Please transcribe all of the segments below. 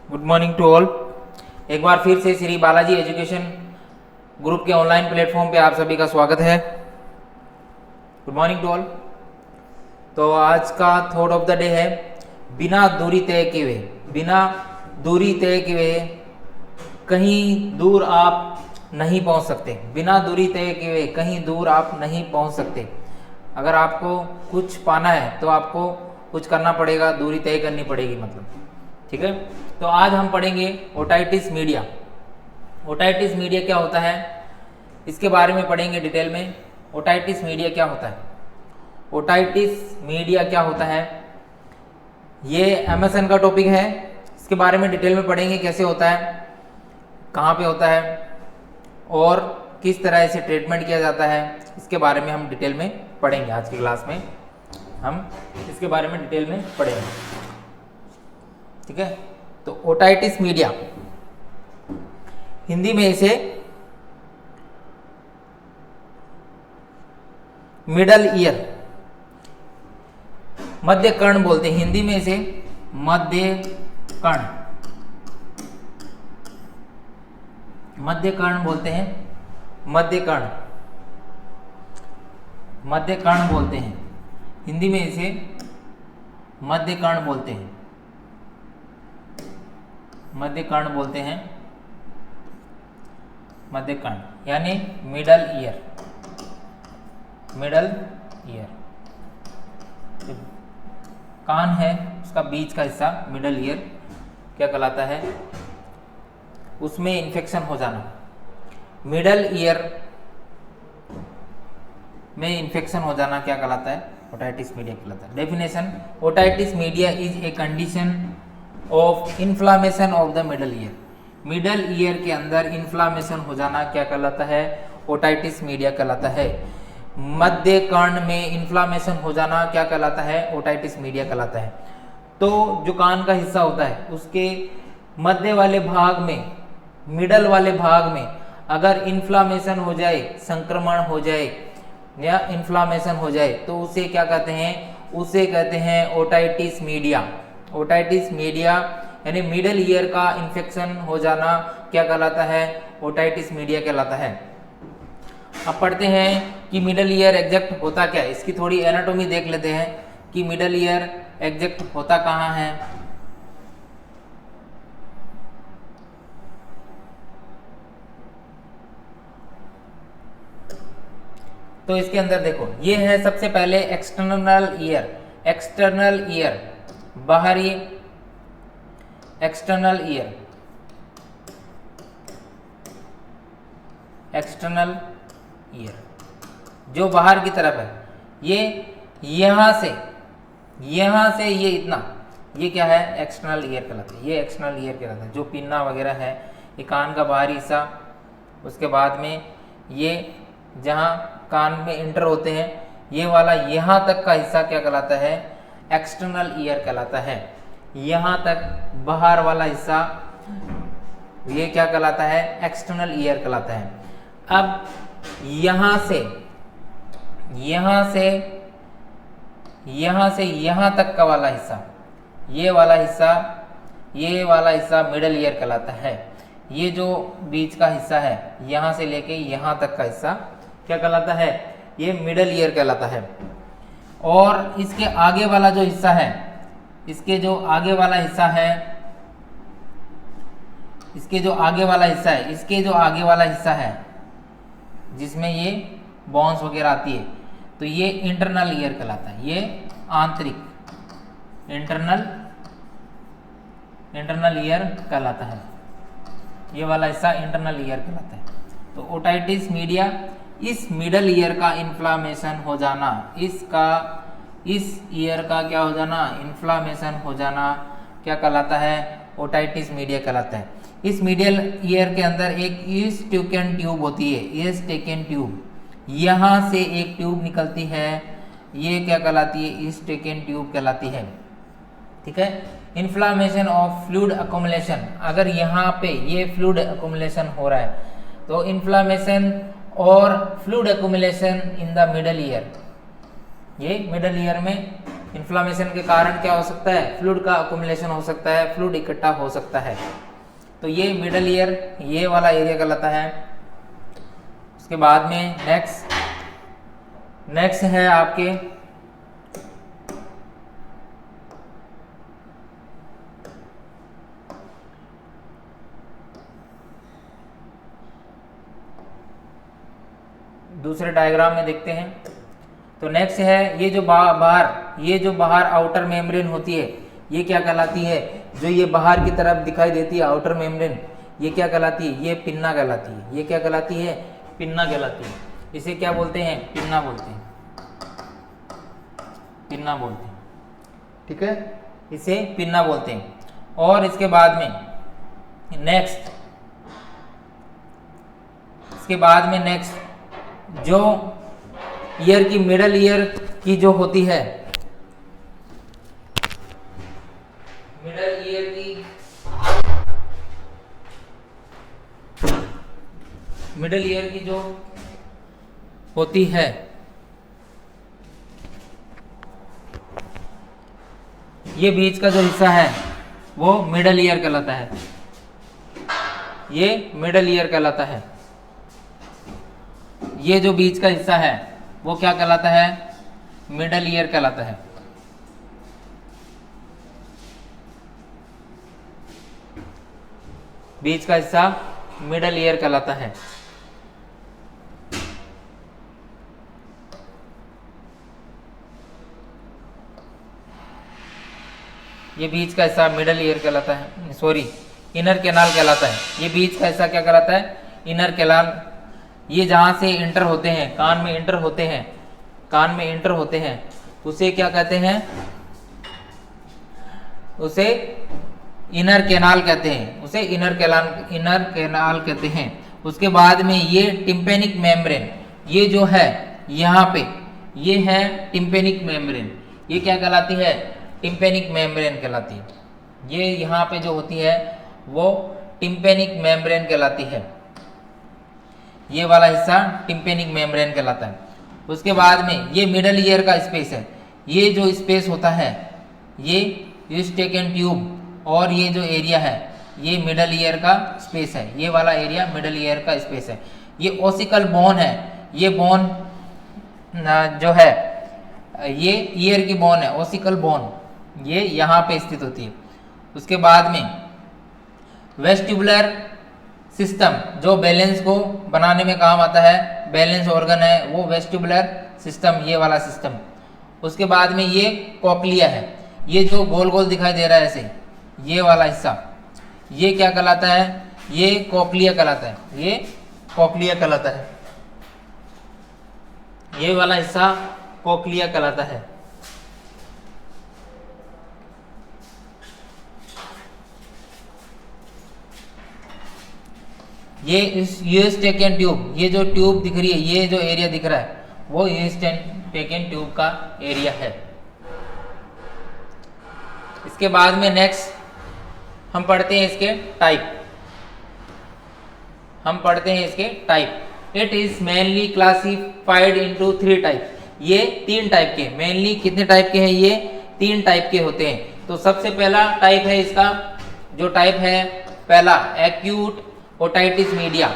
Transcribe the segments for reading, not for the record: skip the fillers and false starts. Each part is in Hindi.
Good morning to all. एक बार फिर से श्री बालाजी एजुकेशन ग्रुप के ऑनलाइन प्लेटफॉर्म पे आप सभी का स्वागत है। Good morning to all. तो आज का थॉट ऑफ द डे है बिना दूरी तय किए हुए, बिना दूरी तय किए हुए कहीं दूर आप नहीं पहुंच सकते। बिना दूरी तय किए हुए कहीं दूर आप नहीं पहुंच सकते। अगर आपको कुछ पाना है तो आपको कुछ करना पड़ेगा, दूरी तय करनी पड़ेगी मतलब, ठीक है। तो आज हम पढ़ेंगे ओटाइटिस मीडिया। ओटाइटिस मीडिया क्या होता है इसके बारे में पढ़ेंगे डिटेल में। ओटाइटिस मीडिया क्या होता है, ओटाइटिस मीडिया क्या होता है, ये एमएसएन का टॉपिक है। इसके बारे में डिटेल में पढ़ेंगे, कैसे होता है, कहाँ पे होता है और किस तरह इसे ट्रीटमेंट किया जाता है, इसके बारे में हम डिटेल में पढ़ेंगे। आज की क्लास में हम इसके बारे में डिटेल में पढ़ेंगे, ठीक है। तो ओटाइटिस मीडिया, हिंदी में इसे मिडल ईयर, मध्य कर्ण बोलते हैं। हिंदी में इसे मध्य कर्ण, मध्य कर्ण बोलते हैं। मध्य कर्ण, मध्य कर्ण बोलते हैं। हिंदी में इसे मध्य कर्ण बोलते हैं, मध्य कर्ण बोलते हैं। मध्य कर्ण यानी मिडल ईयर, मिडल ईयर। कान है उसका बीच का हिस्सा मिडल ईयर क्या कहलाता है, उसमें इन्फेक्शन हो जाना। मिडल ईयर में इन्फेक्शन हो जाना क्या कहलाता है, ओटाइटिस मीडिया कहलाता है। Definition, otitis media is a condition of inflammation of the middle year. Middle ear के अंदर इन्फ्लामेशन हो जाना क्या कहलाता है, ओटाइटिस मीडिया कहलाता है। मध्य कर्ण में इन्फ्लामेशन हो जाना क्या कहलाता है, ओटाइटिस मीडिया कहलाता है। तो जो कान का हिस्सा होता है उसके मध्य वाले भाग में, मिडल वाले भाग में अगर इन्फ्लामेशन हो जाए, संक्रमण हो जाए या इन्फ्लामेशन हो जाए तो उसे क्या कहते हैं, उसे कहते हैं ओटाइटिस मीडिया। ओटाइटिस मीडिया यानी मिडल ईयर का इन्फेक्शन हो जाना क्या कहलाता है, ओटाइटिस मीडिया कहलाता है। अब पढ़ते हैं कि मिडल ईयर एग्जैक्ट होता क्या है। इसकी थोड़ी एनाटॉमी देख लेते हैं कि मिडल ईयर एग्जैक्ट होता कहाँ है। तो इसके अंदर देखो, ये है सबसे पहले एक्सटर्नल ईयर। एक्सटर्नल ईयर बाहरी, एक्सटर्नल ईयर, एक्सटर्नल ईयर जो बाहर की तरफ है। ये यहां से ये इतना, ये क्या है, एक्सटर्नल ईयर कहलाता है। ये एक्सटर्नल ईयर कहलाता है। जो पिन्ना वगैरह है, ये कान का बाहरी हिस्सा, उसके बाद में ये जहां कान में इंटर होते हैं, ये वाला यहां तक का हिस्सा क्या कहलाता है, एक्सटर्नल ईयर कहलाता है। यहां तक बाहर वाला हिस्सा ये क्या कहलाता है, एक्सटर्नल ईयर कहलाता है। अब यहां से यहां तक का वाला हिस्सा, ये वाला हिस्सा मिडल ईयर कहलाता है। ये जो बीच का हिस्सा है यहां से लेके यहां तक का हिस्सा क्या कहलाता है, ये मिडल ईयर कहलाता है। और इसके आगे वाला जो हिस्सा है, इसके जो आगे वाला हिस्सा है, इसके जो आगे वाला हिस्सा है, इसके जो आगे वाला हिस्सा है जिसमें ये बॉन्स वगैरह आती है, तो ये इंटरनल ईयर कहलाता है। ये आंतरिक, इंटरनल ईयर कहलाता है। ये वाला हिस्सा इंटरनल ईयर कहलाता है। तो ओटाइटिस मीडिया, इस मिडल ईयर का इन्फ्लामेशन हो जाना, इस ईयर का क्या हो जाना, इन्फ्लामेशन हो जाना क्या कहलाता है, ओटाइटिस मीडिया कहलाता है। इस मिडल ईयर के अंदर एक ईस्टेकन ट्यूब होती है, ईस्टेकन ट्यूब, यहाँ से एक ट्यूब निकलती है, ये क्या कहलाती है, ईस्टेकन ट्यूब कहलाती है, ठीक है। इन्फ्लामेशन ऑफ फ्लूइड अकोमुलेशन, अगर यहाँ पे ये फ्लूइड अकोमुलेशन हो रहा है तो इन्फ्लामेशन और fluid accumulation in the middle year, ये मिडल ईयर में इन्फ्लामेशन के कारण क्या हो सकता है, फ्लूइड का अकुमुलेशन हो सकता है, फ्लूइड इकट्ठा हो सकता है। तो ये मिडल ईयर ये वाला एरिया कहलाता है। उसके बाद में नेक्स्ट है आपके दूसरे डायग्राम में देखते हैं। तो नेक्स्ट है ये जो बाहर आउटर मेम्ब्रेन होती है, ये क्या कहलाती है, जो ये बाहर की तरफ दिखाई देती है आउटर मेम्ब्रेन, ये क्या कहलाती है, ये पिन्ना कहलाती है। ये क्या कहलाती है, पिन्ना कहलाती है। इसे क्या बोलते हैं, पिन्ना बोलते हैं, पिन्ना बोलते हैं, ठीक है, इसे पिन्ना बोलते हैं। और इसके बाद में नेक्स्ट जो ईयर की मिडल ईयर की जो होती है, मिडल ईयर की जो होती है, ये बीच का जो हिस्सा है वो मिडल ईयर कहलाता है। ये मिडल ईयर कहलाता है। ये जो बीच का हिस्सा है वो क्या कहलाता है, मिडल ईयर कहलाता है। बीच का हिस्सा मिडल ईयर कहलाता है। ये बीच का हिस्सा मिडल ईयर कहलाता है, सॉरी इनर कैनाल कहलाता है। ये बीच का हिस्सा क्या कहलाता है, इनर कैनाल। ये जहां से इंटर होते हैं, कान में इंटर होते हैं, उसे क्या कहते हैं, उसे इनर कैनाल कहते हैं, उसे इनर कैनाल कहते हैं। उसके बाद में ये टिम्पेनिक मेम्ब्रेन, ये जो है यहाँ पे, ये है टिम्पेनिक मेम्ब्रेन। ये क्या कहलाती है, टिम्पेनिक मेम्ब्रेन कहलाती है। ये यहाँ पे जो होती है वो टिम्पेनिक मेम्ब्रेन कहलाती है। ये वाला हिस्सा टिम्पेनिक मेम्ब्रेन कहलाता है। उसके बाद में ये मिडल ईयर का स्पेस है। ये जो स्पेस होता है, ये यूस्टेकन ट्यूब और ये जो एरिया है ये मिडल ईयर का स्पेस है। ये वाला एरिया मिडल ईयर का स्पेस है। ये ओसिकल बोन है। ये बोन जो है ये ईयर की बोन है, ओसिकल बोन, ये यहाँ पे स्थित होती है। उसके बाद में वेस्टिबुलर सिस्टम जो बैलेंस को बनाने में काम आता है, बैलेंस ऑर्गन है वो वेस्टिबुलर सिस्टम, ये वाला सिस्टम। उसके बाद में ये कॉक्लिया है। ये जो गोल गोल दिखाई दे रहा है ऐसे, ये वाला हिस्सा ये क्या कहलाता है, ये कॉक्लिया कहलाता है। ये कॉक्लिया कहलाता है। ये वाला हिस्सा कॉक्लिया कहलाता है। ये यूस्टेकन ट्यूब, ये जो ट्यूब दिख रही है, ये जो एरिया दिख रहा है वो यूस्टेकन ट्यूब का एरिया है। इसके बाद में नेक्स्ट हम पढ़ते हैं इसके type. It is mainly classified into 3 type. ये 3 टाइप के, मेनली कितने टाइप के हैं, ये 3 टाइप के होते हैं। तो सबसे पहला टाइप है इसका, जो टाइप है पहला एक्यूट ओटाइटिस मीडिया,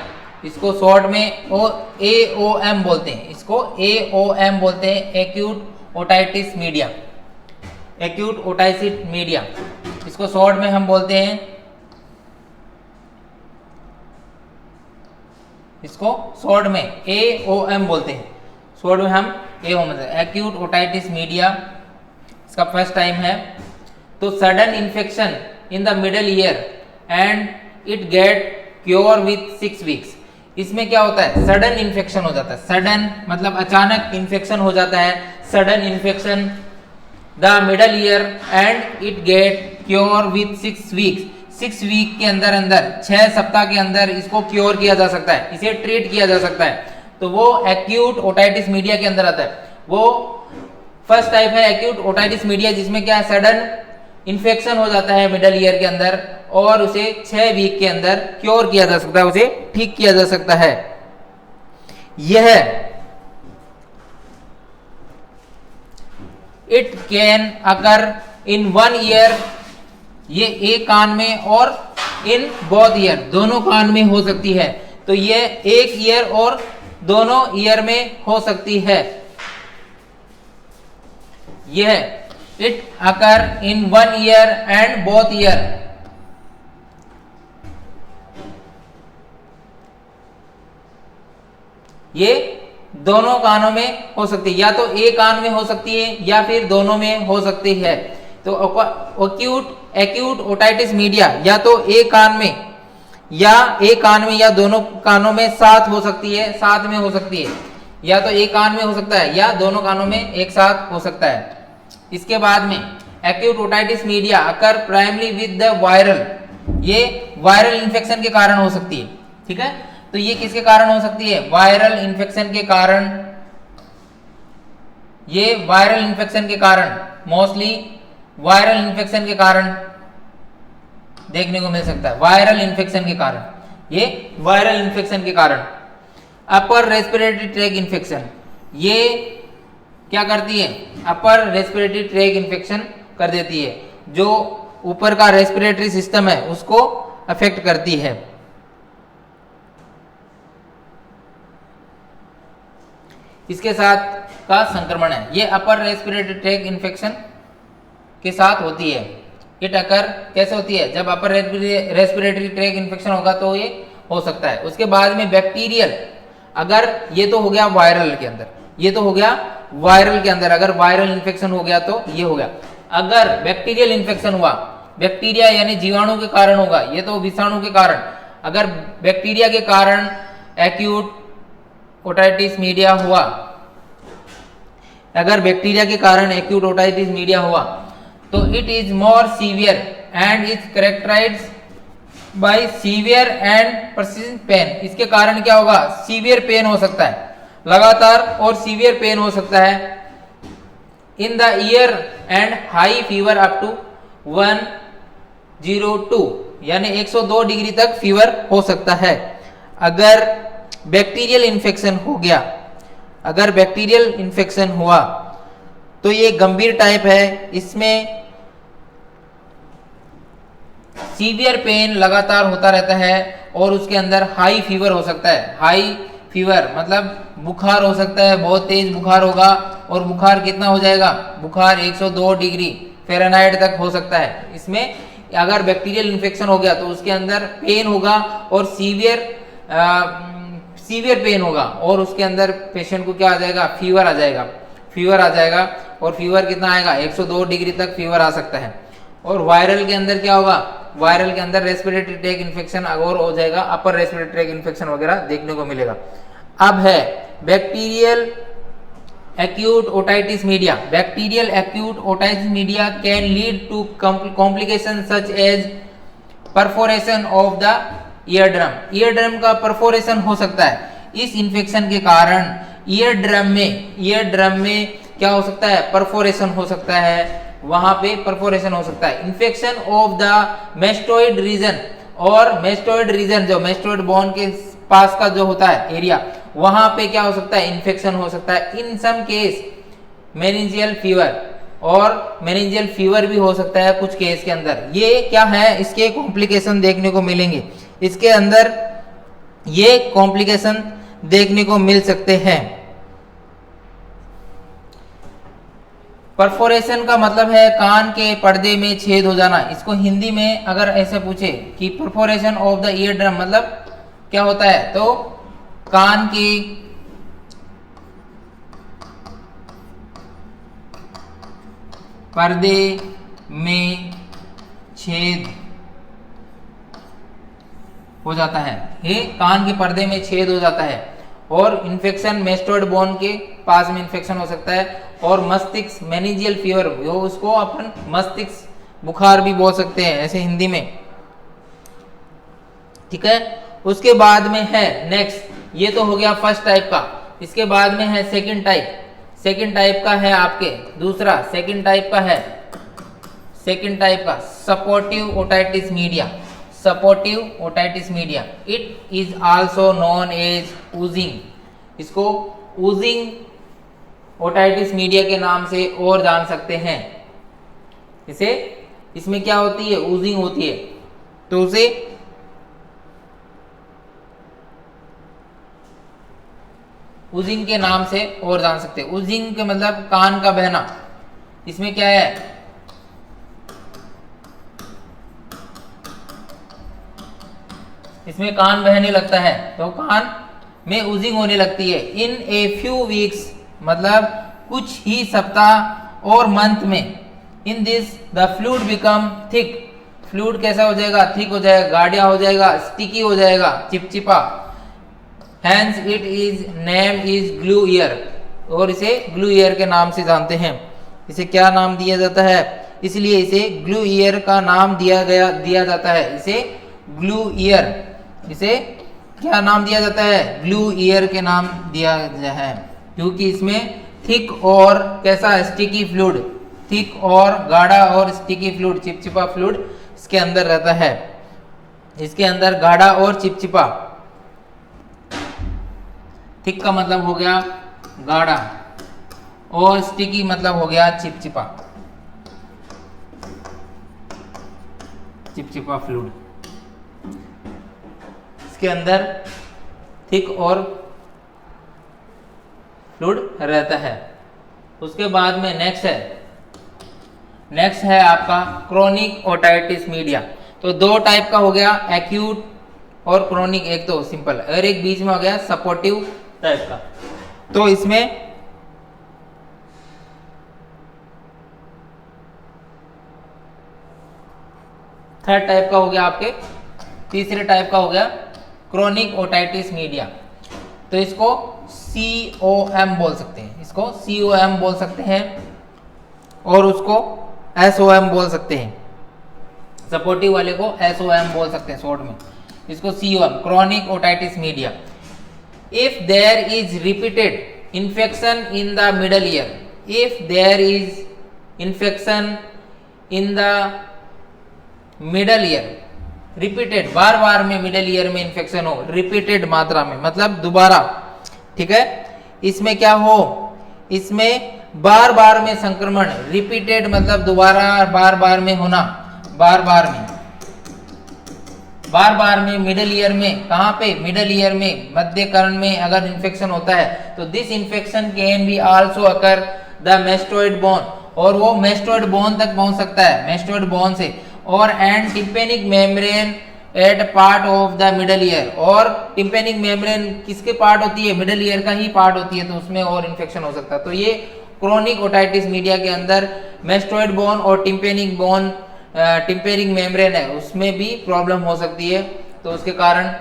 इसको शॉर्ट में AOM बोलते हैं, इसको AOM बोलते हैं, acute otitis media, acute otitis media. इसको शॉर्ट में हम बोलते हैं, इसको शॉर्ट में AOM बोलते हैं, शॉर्ट में हम AOM, एक्यूट ओटाइटिस मीडिया। इसका फर्स्ट टाइम है। तो sudden infection in the middle ear and it get cure with 6 weeks. इसमें क्या होता है, सडन इन्फेक्शन हो जाता है। सडन मतलब अचानक इन्फेक्शन हो जाता है, sudden infection the middle ear and it get cure with 6 weeks. 6 week के अंदर 6 सप्ताह के अंदर इसको क्योर किया जा सकता है, इसे ट्रीट किया जा सकता है। तो वो एक्यूट ओटाइटिस मीडिया के अंदर आता है। वो फर्स्ट टाइप है एक्यूट ओटाइटिस मीडिया, जिसमें क्या सडन इन्फेक्शन हो जाता है मिडल ईयर के अंदर और उसे 6 वीक के अंदर क्योर किया जा सकता है, उसे ठीक किया जा सकता है। यह it can occur in one year, ये एक कान में, और इन बोथ ईयर, दोनों कान में हो सकती है। तो ये एक ईयर और दोनों ईयर में हो सकती है। यह it occur in one year and both year. ये दोनों कानों में हो सकती है, या तो एक कान में हो सकती है या फिर दोनों में हो सकती है। तो एक्यूट ओटाइटिस मीडिया या तो एक कान में या दोनों कानों में साथ हो सकती है, साथ में हो सकती है, या तो एक कान में हो सकता है या दोनों कानों में एक साथ हो सकता है। इसके बाद में acute otitis media occur primary with the viral, ये वायरल इन्फेक्शन के कारण हो सकती है। ठीक है, तो ये किसके कारण हो सकती है? वायरल इन्फेक्शन के कारण। ये वायरल इन्फेक्शन के कारण, मोस्टली वायरल इन्फेक्शन के कारण देखने को मिल सकता है। वायरल इन्फेक्शन के कारण, ये वायरल इन्फेक्शन के कारण। अपर रेस्पिरेटरी ट्रैक इन्फेक्शन, ये क्या करती है? अपर रेस्पिरेटरी ट्रैक इन्फेक्शन कर देती है, जो ऊपर का रेस्पिरेटरी सिस्टम है उसको अफेक्ट करती है। इसके साथ का संक्रमण है, ये अपर रेस्पिरेटरी ट्रैक इन्फेक्शन के साथ होती है। ये टक्कर कैसे होती है? जब अपर रेस्पिरेटरी ट्रैक इन्फेक्शन होगा तो ये हो सकता है। उसके बाद में बैक्टीरियल, अगर ये तो हो गया वायरल के अंदर, ये तो हो गया वायरल के अंदर, अगर वायरल इन्फेक्शन हो गया तो ये हो गया। अगर बैक्टीरियल इन्फेक्शन हुआ, बैक्टीरिया यानी जीवाणु के कारण होगा, ये तो विषाणु के कारण, अगर बैक्टीरिया के कारण एक्यूट ओटाइटिस मीडिया हुआ, अगर बैक्टीरिया के कारण एक्यूट ओटाइटिस मीडिया हुआ तो it is more severe and is characterised by severe and persistent pain. इसके कारण क्या होगा? सीवियर पेन हो सकता है, लगातार और सीवियर पेन हो सकता है। In the ear and high fever up to 102 यानी 102 डिग्री तक फीवर हो सकता है। अगर बैक्टीरियल इन्फेक्शन हो गया, अगर बैक्टीरियल इन्फेक्शन हुआ तो ये गंभीर टाइप है, इसमें सीवियर पेन लगातार होता रहता है और उसके अंदर हाई फीवर हो सकता है। हाई फीवर मतलब बुखार हो सकता है, बहुत तेज बुखार होगा, और बुखार कितना हो जाएगा? बुखार 102 डिग्री फ़ारेनहाइट तक हो सकता है। इसमें अगर बैक्टीरियल इन्फेक्शन हो गया तो उसके अंदर पेन होगा और सीवियर पेन होगा, और उसके अंदर पेशेंट को क्या आ जाएगा? फीवर आ जाएगा, फीवर आ जाएगा। और फीवर कितना आएगा? 102 डिग्री तक फीवर आ सकता है। और वायरल के अंदर क्या होगा? वायरल के अंदर रेस्पिरेटरी ट्रैक इन्फेक्शन और हो जाएगा, अपर रेस्पिरेटरी ट्रैक इन्फेक्शन वगैरह देखने को मिलेगा। अब है bacterial acute otitis media. Bacterial acute otitis media can lead to complication such as perforation of the ear drum. Ear drum का परफोरेशन हो सकता है। इस इन्फेक्शन के कारण ईयर ड्रम में क्या हो सकता है? परफोरेशन हो सकता है, वहां पे परफोरेशन हो सकता है। Infection of the mastoid region, और मेस्टोइड रीजन जो मेस्टोइड बोन के पास का जो होता है एरिया, वहां पे क्या हो सकता है? इन्फेक्शन हो सकता है। इन सम केस मेनिंजियल फीवर, और मेनिंजियल फीवर भी हो सकता है कुछ केस के अंदर। ये क्या है? इसके कॉम्प्लिकेशन देखने को मिलेंगे, इसके अंदर ये कॉम्प्लिकेशन देखने को मिल सकते हैं। परफोरेशन का मतलब है कान के पर्दे में छेद हो जाना। इसको हिंदी में अगर ऐसे पूछे कि perforation of the ear drum मतलब क्या होता है, तो कान की पर्दे में छेद हो जाता है, ये कान के पर्दे में छेद हो जाता है। और इन्फेक्शन मेस्टोइड बोन के पास में इन्फेक्शन हो सकता है। और मस्तिष्क मेनिंजियल फीवर, उसको अपन मस्तिष्क बुखार भी बोल सकते हैं ऐसे हिंदी में। ठीक है, उसके बाद में है नेक्स्ट, ये तो हो गया फर्स्ट टाइप का। इसके बाद में है सेकंड टाइप। सेकंड टाइप का है आपके दूसरा, सेकंड टाइप का है, सेकंड टाइप का suppurative otitis media. Suppurative otitis media, it is also known as oozing. इसको ऊजिंग ओटाइटिस मीडिया के नाम से और जान सकते हैं। इसे इसमें क्या होती है, ऊजिंग होती है, तो उसे ऊजिंग के नाम से और जान सकते हैं। ऊजिंग के मतलब कान का बहना। इसमें क्या है, इसमें कान बहने लगता है, तो कान में ऊजिंग होने लगती है। इन ए फ्यू वीक्स मतलब कुछ ही सप्ताह और मंथ में, in this the fluid become thick. Fluid कैसा हो जाएगा, थिक हो जाएगा, गाढ़ा हो जाएगा, स्टिकी हो जाएगा, चिपचिपा। Hence it is name is glue ear, और इसे ग्लू ईयर के नाम से जानते हैं। इसे क्या नाम दिया जाता है, इसलिए इसे ग्लू ईयर का नाम दिया जाता है। इसे ग्लू ईयर, इसे क्या नाम दिया जाता है, ग्लू ईयर के नाम दिया गया है, क्योंकि इसमें थिक और कैसा, स्टिकी फ्लूइड, थिक और गाढ़ा और स्टिकी फ्लूइड, चिपचिपा फ्लूइड इसके अंदर रहता है। इसके अंदर गाढ़ा और चिपचिपा, थिक का मतलब हो गया गाढ़ा और स्टिकी मतलब हो गया चिपचिपा, चिपचिपा फ्लूइड। इसके अंदर थिक और फ्लूइड रहता है। उसके बाद में नेक्स्ट है आपका क्रोनिक ओटाइटिस मीडिया। तो दो टाइप का हो गया, एक्यूट और क्रोनिक, एक तो सिंपल और एक बीच में हो गया सपोर्टिव टाइप का। तो इसमें थर्ड टाइप का हो गया आपके, तीसरे टाइप का हो गया क्रोनिक ओटाइटिस मीडिया। तो इसको COM बोल सकते हैं, इसको COM बोल सकते हैं और उसको SOM बोल सकते हैं। सपोर्टिव वाले को SOM बोल सकते हैं शॉर्ट में, इसको COM, chronic otitis media. If there is repeated infection in the middle ear, if there is infection in the middle ear, repeated बार बार में मिडल ईयर में इन्फेक्शन हो, रिपीटेड मात्रा में मतलब दोबारा, ठीक है। इसमें क्या हो, इसमें बार बार में संक्रमण, रिपीटेड मतलब दोबारा बार बार में होना, बार बार में मिडल ईयर में, कहां पे, मिडल ईयर में, मध्य कर्ण में अगर इन्फेक्शन होता है तो this infection can be also occur the mastoid bone, और वो मेस्टोइड बोन तक पहुंच सकता है, मेस्टोइड बोन से, और and tympanic membrane at part of the middle ear, और टिम्पेनिक मेम्ब्रेन किसके पार्ट होती है, मिडल ईयर का ही पार्ट होती है, तो उसमें और इन्फेक्शन हो सकता है। तो ये क्रोनिक ओटाइटिस मीडिया के अंदर मेस्टोइड बोन और टिम्पेनिक बोन, टिम्पेनिक मेम्ब्रेन है, उसमें भी प्रॉब्लम हो सकती है। तो उसके कारण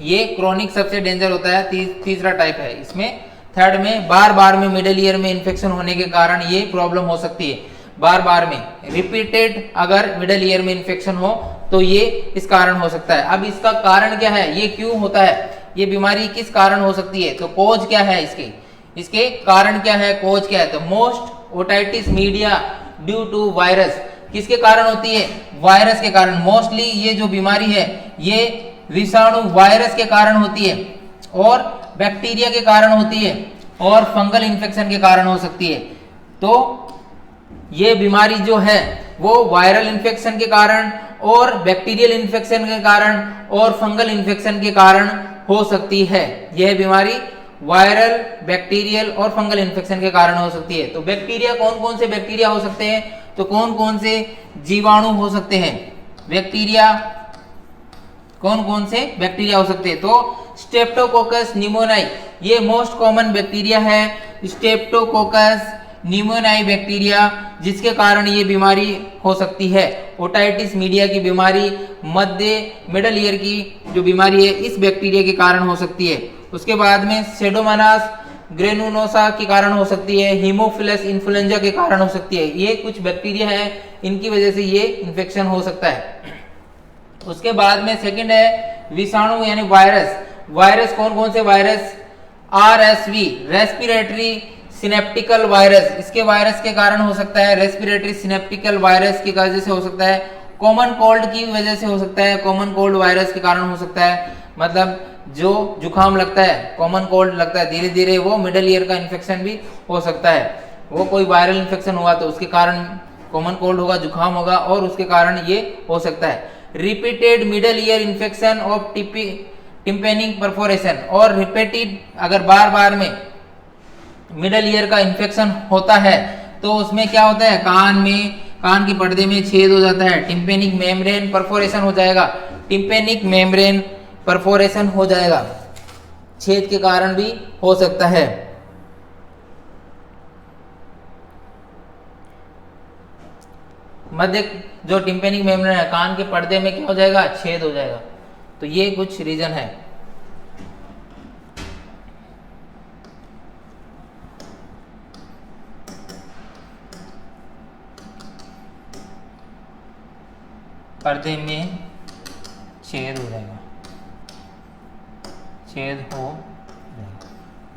ये क्रोनिक सबसे डेंजर होता है, तीसरा टाइप है। इसमें थर्ड में बार बार में मिडल ईयर में इन्फेक्शन होने के कारण ये प्रॉब्लम हो सकती है, बार बार में रिपीटेड अगर मिडल ईयर में इन्फेक्शन हो तो ये इस कारण हो सकता है। अब इसका कारण क्या है, ये क्यों होता है, ये बीमारी किस कारण हो सकती है, तो कोज क्या है इसके कारण क्या है, कोज क्या है, तो most otitis media due to virus, किसके कारण होती है, वायरस के कारण। मोस्टली ये जो बीमारी है ये विषाणु वायरस के कारण होती है, और बैक्टीरिया के कारण होती है, और फंगल इन्फेक्शन के कारण हो सकती है। तो ये बीमारी जो है वो वायरल इन्फेक्शन के कारण और बैक्टीरियल इन्फेक्शन के कारण और फंगल इन्फेक्शन के कारण हो सकती है। यह बीमारी वायरल, बैक्टीरियल और फंगल इन्फेक्शन के कारण हो सकती है। तो बैक्टीरिया, कौन कौन से बैक्टीरिया हो सकते हैं, तो कौन कौन से जीवाणु हो सकते हैं, बैक्टीरिया, कौन कौन से बैक्टीरिया हो सकते हैं, तो स्ट्रेप्टोकोकस निमोनियाई, ये मोस्ट कॉमन बैक्टीरिया है, स्ट्रेप्टोकोकस निमोनियाई बैक्टीरिया, जिसके कारण ये बीमारी हो सकती है। ओटाइटिस मीडिया की बीमारी मिडल ईयर की जो बीमारी है इस बैक्टीरिया के कारण हो सकती है। उसके बाद में सेडोमोनास ग्रेनुलोसा के कारण हो सकती है, हीमोफिलस इन्फ्लुएंजा के कारण हो सकती है। ये कुछ बैक्टीरिया है, इनकी वजह से ये इन्फेक्शन हो सकता है। उसके बाद में सेकंड है विषाणु यानी वायरस। वायरस कौन कौन से वायरस, RSV रेस्पिरेटरी सिनेप्टिकल वायरस, इसके वायरस के कारण हो सकता है, रेस्पिरेटरी सिनेप्टिकल वायरस की वजह से हो सकता है। कॉमन कोल्ड की वजह से हो सकता है, कॉमन कोल्ड वायरस के कारण हो सकता है। मतलब जो जुकाम लगता है, कॉमन कोल्ड लगता है, धीरे धीरे वो मिडल ईयर का इन्फेक्शन भी हो सकता है। वो कोई वायरल इन्फेक्शन हुआ तो उसके कारण कॉमन कोल्ड होगा, जुकाम होगा और उसके कारण ये हो सकता है। Repeated middle ear infection of tympanic perforation, और रिपीटेड अगर बार बार में मिडल ईयर का इन्फेक्शन होता है तो उसमें क्या होता है, कान के पर्दे में छेद हो जाता है, टिम्पेनिक मेम्ब्रेन परफोरेशन हो जाएगा, टिम्पेनिक मेम्ब्रेन परफोरेशन हो जाएगा, छेद के कारण भी हो सकता है। मध्य जो टिम्पेनिक मेम्ब्रेन है, कान के पर्दे में क्या हो जाएगा, छेद हो जाएगा। तो ये कुछ रीजन है। पर्दे में छेद हो जाएगा, छेद हो जाएगा,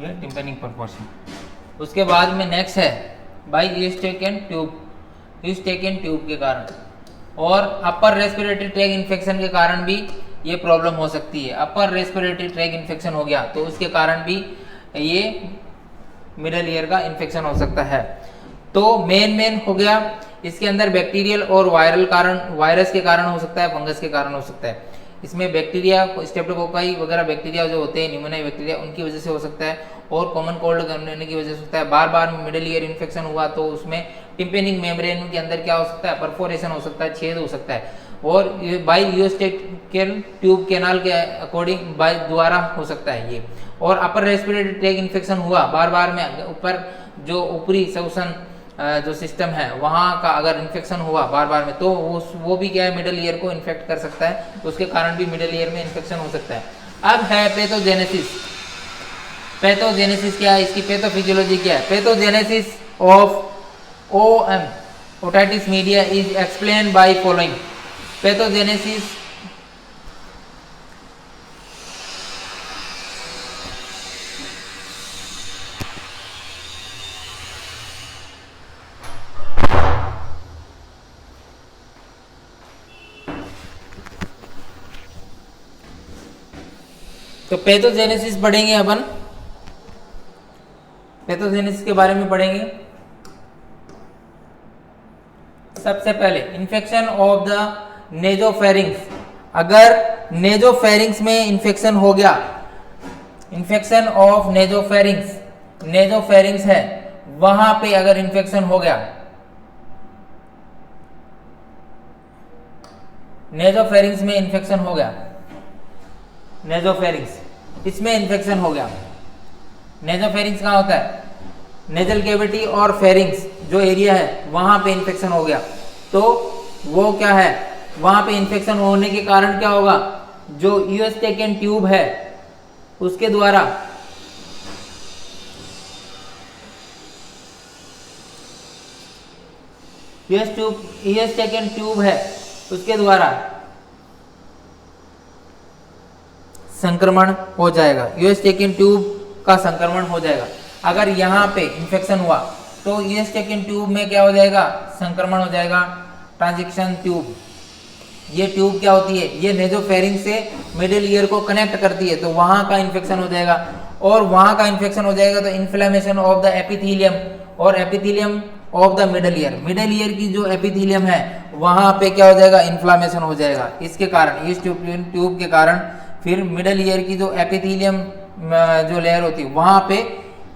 ये टिम्पेनिक परफोरेशन। उसके बाद में नेक्स्ट है बाई यूस्टेकन ट्यूब के कारण और अपर रेस्पिरेटरी ट्रैक इन्फेक्शन के कारण भी ये प्रॉब्लम हो सकती है। अपर रेस्पिरेटरी ट्रैक इन्फेक्शन हो गया तो उसके कारण भी ये मिडल ईयर का इन्फेक्शन हो सकता है। तो मेन हो गया, इसके अंदर बैक्टीरियल और वायरल कारण, वायरस के कारण हो सकता है, फंगस के कारण हो सकता है। इसमें बैक्टीरिया, स्ट्रेप्टोकोकाई वगैरह बैक्टीरिया जो होते हैं, न्यूमोनिया बैक्टीरिया, उनकी वजह से हो सकता है और कॉमन कोल्ड करने की वजह से होता है। बार बार मिडल ईयर इन्फेक्शन हुआ तो उसमें टिम्पेनिक मेम्ब्रेन के अंदर क्या हो सकता है, परफोरेशन हो सकता है, छेद हो सकता है। और बाई यूस्टेकन ट्यूब कैनाल के अकॉर्डिंग बाई द्वारा हो सकता है ये। और अपर रेस्पिरेटरी ट्रैक इन्फेक्शन हुआ बार बार में, ऊपर जो ऊपरी श्वसन जो सिस्टम है वहाँ का अगर इन्फेक्शन हुआ बार बार में तो वो भी क्या है, मिडल ईयर को इन्फेक्ट कर सकता है, तो उसके कारण भी मिडल ईयर में इन्फेक्शन हो सकता है। अब है पैथोजेनेसिस। पैथोजेनेसिस क्या है, इसकी पैथोफिजियोलॉजी क्या है। Pathogenesis of OM, otitis media, is explain by following. Pathogenesis तो पैथोजेनेसिस पढ़ेंगे अपन, पैथोजेनेसिस के बारे में पढ़ेंगे। सबसे पहले इन्फेक्शन ऑफ द नेजोफेरिंग्स। अगर नेजोफेरिंग्स में इन्फेक्शन हो गया, इन्फेक्शन ऑफ नेजोफेरिंग्स, नेजोफेरिंग्स है वहां पे अगर इन्फेक्शन हो गया, नेजोफेरिंग्स में इन्फेक्शन हो गया, नेजोफेरिंग्स इसमें इन्फेक्शन हो गया। नेजोफेरिंग्स कहाँ होता है, नेजल कैविटी और फेरिंग्स जो एरिया है वहां पे इन्फेक्शन हो गया तो वो क्या है, वहां पे इन्फेक्शन होने के कारण क्या होगा, जो यूस्टेकन ट्यूब है उसके द्वारा यूस्टेकन ट्यूब है उसके द्वारा संक्रमण हो जाएगा, यूस्टेकन ट्यूब का संक्रमण हो जाएगा। अगर यहाँ पे इन्फेक्शन हुआ तो यूस्टेकन ट्यूब में क्या हो जाएगा, संक्रमण हो जाएगा। ट्रांजिशन ट्यूब, ये ट्यूब क्या होती है, ये नेजोफेरिंग से मिडिल ईयर को कनेक्ट करती है, तो वहाँ का इन्फेक्शन हो जाएगा। और वहाँ का इन्फेक्शन हो जाएगा तो इन्फ्लेमेशन ऑफ द एपिथेलियम और epithelium of the middle year, middle ear की जो एपिथेलियम है वहाँ पे क्या हो जाएगा, इन्फ्लामेशन हो जाएगा। इसके कारण, इस ट्यूब के कारण फिर मिडल ईयर की जो एपिथेलियम जो लेयर होती है वहाँ पे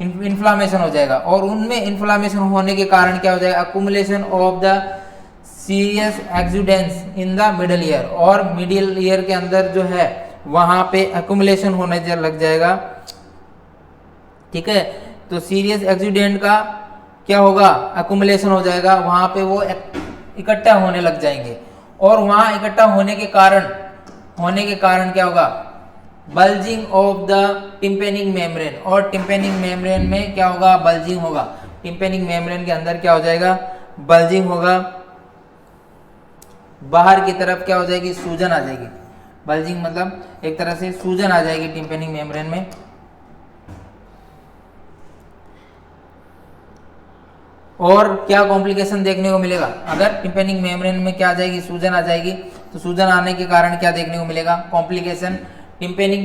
इन्फ्लामेशन हो जाएगा। और उनमें इन्फ्लामेशन होने के कारण क्या हो जाएगा, accumulation of the serious exudates in the middle ear, और मिडिल ईयर के अंदर जो है वहाँ पे अकुमुलेशन होने लग जाएगा। ठीक है, तो सीरियस एक्सुडेंट का क्या होगा, अकुमुलेशन हो जाएगा, वहाँ पे वो इकट्ठा होने लग जाएंगे। और वहाँ इकट्ठा होने के कारण क्या होगा, bulging of the tympanic membrane, और टिम्पेनिक मेम्ब्रेन में क्या होगा, बल्जिंग होगा। टिम्पेनिक मेम्ब्रेन के अंदर क्या हो जाएगा, बल्जिंग होगा, बाहर की तरफ क्या हो जाएगी, सूजन आ जाएगी। बल्जिंग मतलब एक तरह से सूजन आ जाएगी टिम्पेनिक मेम्ब्रेन में। और क्या कॉम्प्लिकेशन देखने को मिलेगा, अगर टिम्पेनिक मेम्ब्रेन में क्या आ जाएगी, सूजन आ जाएगी, तो सूजन आने के कारण क्या देखने को मिलेगा, कॉम्प्लिकेशन टिम्पेनिक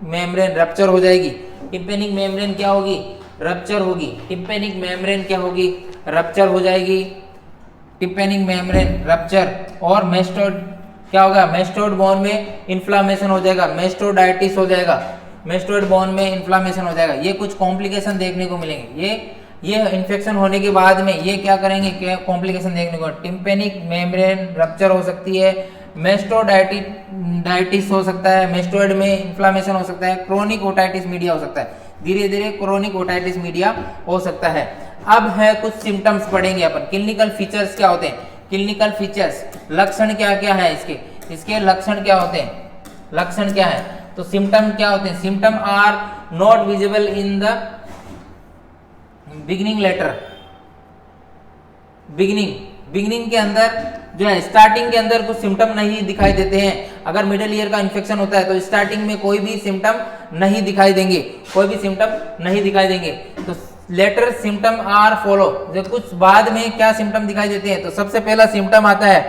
मेम्ब्रेन रप्चर हो जाएगी। टिम्पेनिक मेम्ब्रेन क्या होगी? रप्चर होगी। टिम्पेनिक मेम्ब्रेन क्या होगी? रप्चर हो जाएगी। Tympanic membrane rupture. और मेस्टोड क्या होगा? मेस्टोड बोन में इन्फ्लामेशन हो जाएगा, मेस्टोडाइटिस हो जाएगा, मेस्टोड बोन में इन्फ्लामेशन हो जाएगा। ये कुछ कॉम्प्लिकेशन देखने को मिलेंगे। ये इन्फेक्शन होने के बाद में ये क्या करेंगे? क्या कॉम्प्लिकेशन देखने को? टिम्पेनिक मेम्ब्रेन रप्चर हो सकती है, मेस्टोडाइटिस हो सकता है, मेस्टोइड में इन्फ्लामेशन हो सकता है, क्रोनिक ओटाइटिस मीडिया हो सकता है, धीरे धीरे क्रोनिक ओटाइटिस मीडिया हो सकता है। अब है कुछ सिम्टम्स पढ़ेंगे अपन। क्लिनिकल फीचर्स क्या होते हैं? क्लिनिकल फीचर्स, लक्षण क्या क्या है इसके लक्षण क्या होते हैं? लक्षण क्या है? तो सिम्टम क्या होते हैं? Symptom are not visible in the beginning later. Beginning के अंदर जो है, स्टार्टिंग के अंदर कुछ सिम्टम नहीं दिखाई देते हैं। अगर मिडिल ईयर का इन्फेक्शन होता है तो स्टार्टिंग में कोई भी सिम्टम नहीं दिखाई देंगे, कोई भी सिम्टम नहीं दिखाई देंगे। तो लेटर सिम्टम आर फॉलो, जो कुछ बाद में क्या सिम्टम दिखाई देते हैं? तो सबसे पहला सिम्टम आता है,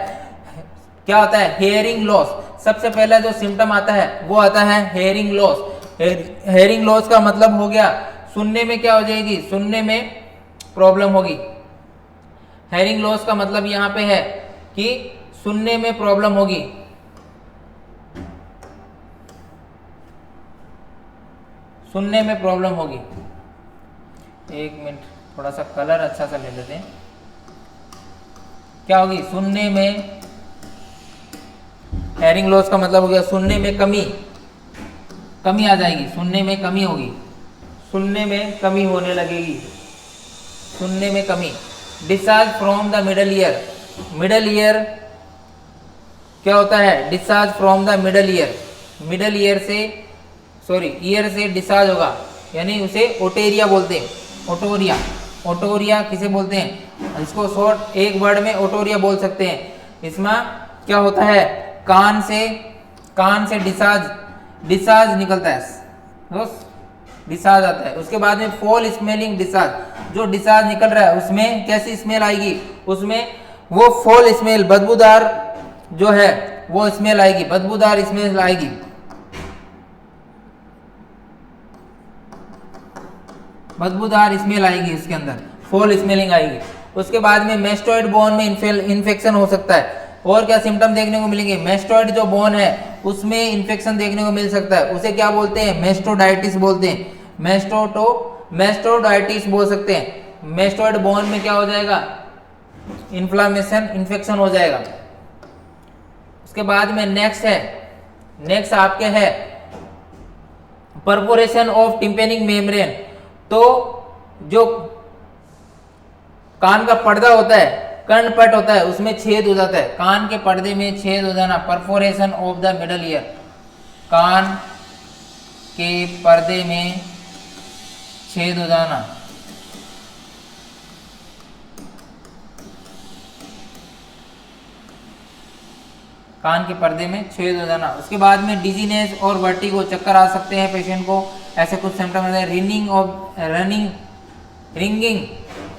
क्या होता है? Hearing loss. सबसे पहला जो सिम्टम आता है वो आता है हेयरिंग लॉस। हेयरिंग लॉस का मतलब हो गया सुनने में क्या हो जाएगी? सुनने में प्रॉब्लम होगी। हेयरिंग लॉस का मतलब यहां पे है कि सुनने में प्रॉब्लम होगी। सुनने में प्रॉब्लम होगी। एक मिनट, थोड़ा सा कलर अच्छा सा ले लेते हैं। क्या होगी? सुनने में, हेयरिंग लॉस का मतलब हो गया सुनने में कमी आ जाएगी, सुनने में कमी होगी, सुनने में कमी होने लगेगी, सुनने में कमी। Discharge from the middle year. Middle ear क्या होता है? Discharge from the middle year. Middle ear से, सॉरी, ईयर से डिस्चार्ज होगा, यानी उसे ओटेरिया बोलते हैं। ओटोरिया किसे बोलते हैं? इसको शॉर्ट एक वर्ड में ओटोरिया बोल सकते हैं। इसमें क्या होता है? कान से डिस्चार्ज निकलता है, डिस्चार्ज आता है। उसके बाद में फॉल स्मेलिंग डिस्चार्ज, जो डिस्चार्ज निकल रहा है उसमें कैसी स्मेल आएगी? उसमें वो फॉल स्मेल, बदबूदार जो है वो स्मेल आएगी, बदबूदार स्मेल आएगी। बदबूदार स्मेल आएगी, इसके अंदर फॉल स्मेलिंग आएगी। उसके बाद में मेस्टोइड बोन में इन्फेक्शन हो सकता है। और क्या सिम्टम देखने को मिलेंगे? मेस्टोइड जो बोन है उसमें इन्फेक्शन देखने को मिल सकता है, उसे क्या बोलते हैं? मेस्टोडाइटिस बोलते हैं। मेस्टोडाइटिस बोल सकते हैं। मेस्टोइड बोन में क्या हो जाएगा? इन्फ्लामेशन, इन्फेक्शन हो जाएगा। उसके बाद में नेक्स्ट आपके है परफोरेशन ऑफ टिम्पेनिक मेम्ब्रेन। तो जो कान का पर्दा होता है, कर्णपट होता है, उसमें छेद हो जाता है, कान के पर्दे में छेद हो जाना, perforation of the middle ear. कान के पर्दे में छेद हो जाना, कान के पर्दे में छेद हो जाना। उसके बाद में डिजीनेस और वर्टिगो, चक्कर आ सकते हैं पेशेंट को, ऐसे कुछ सिम्टम होते हैं।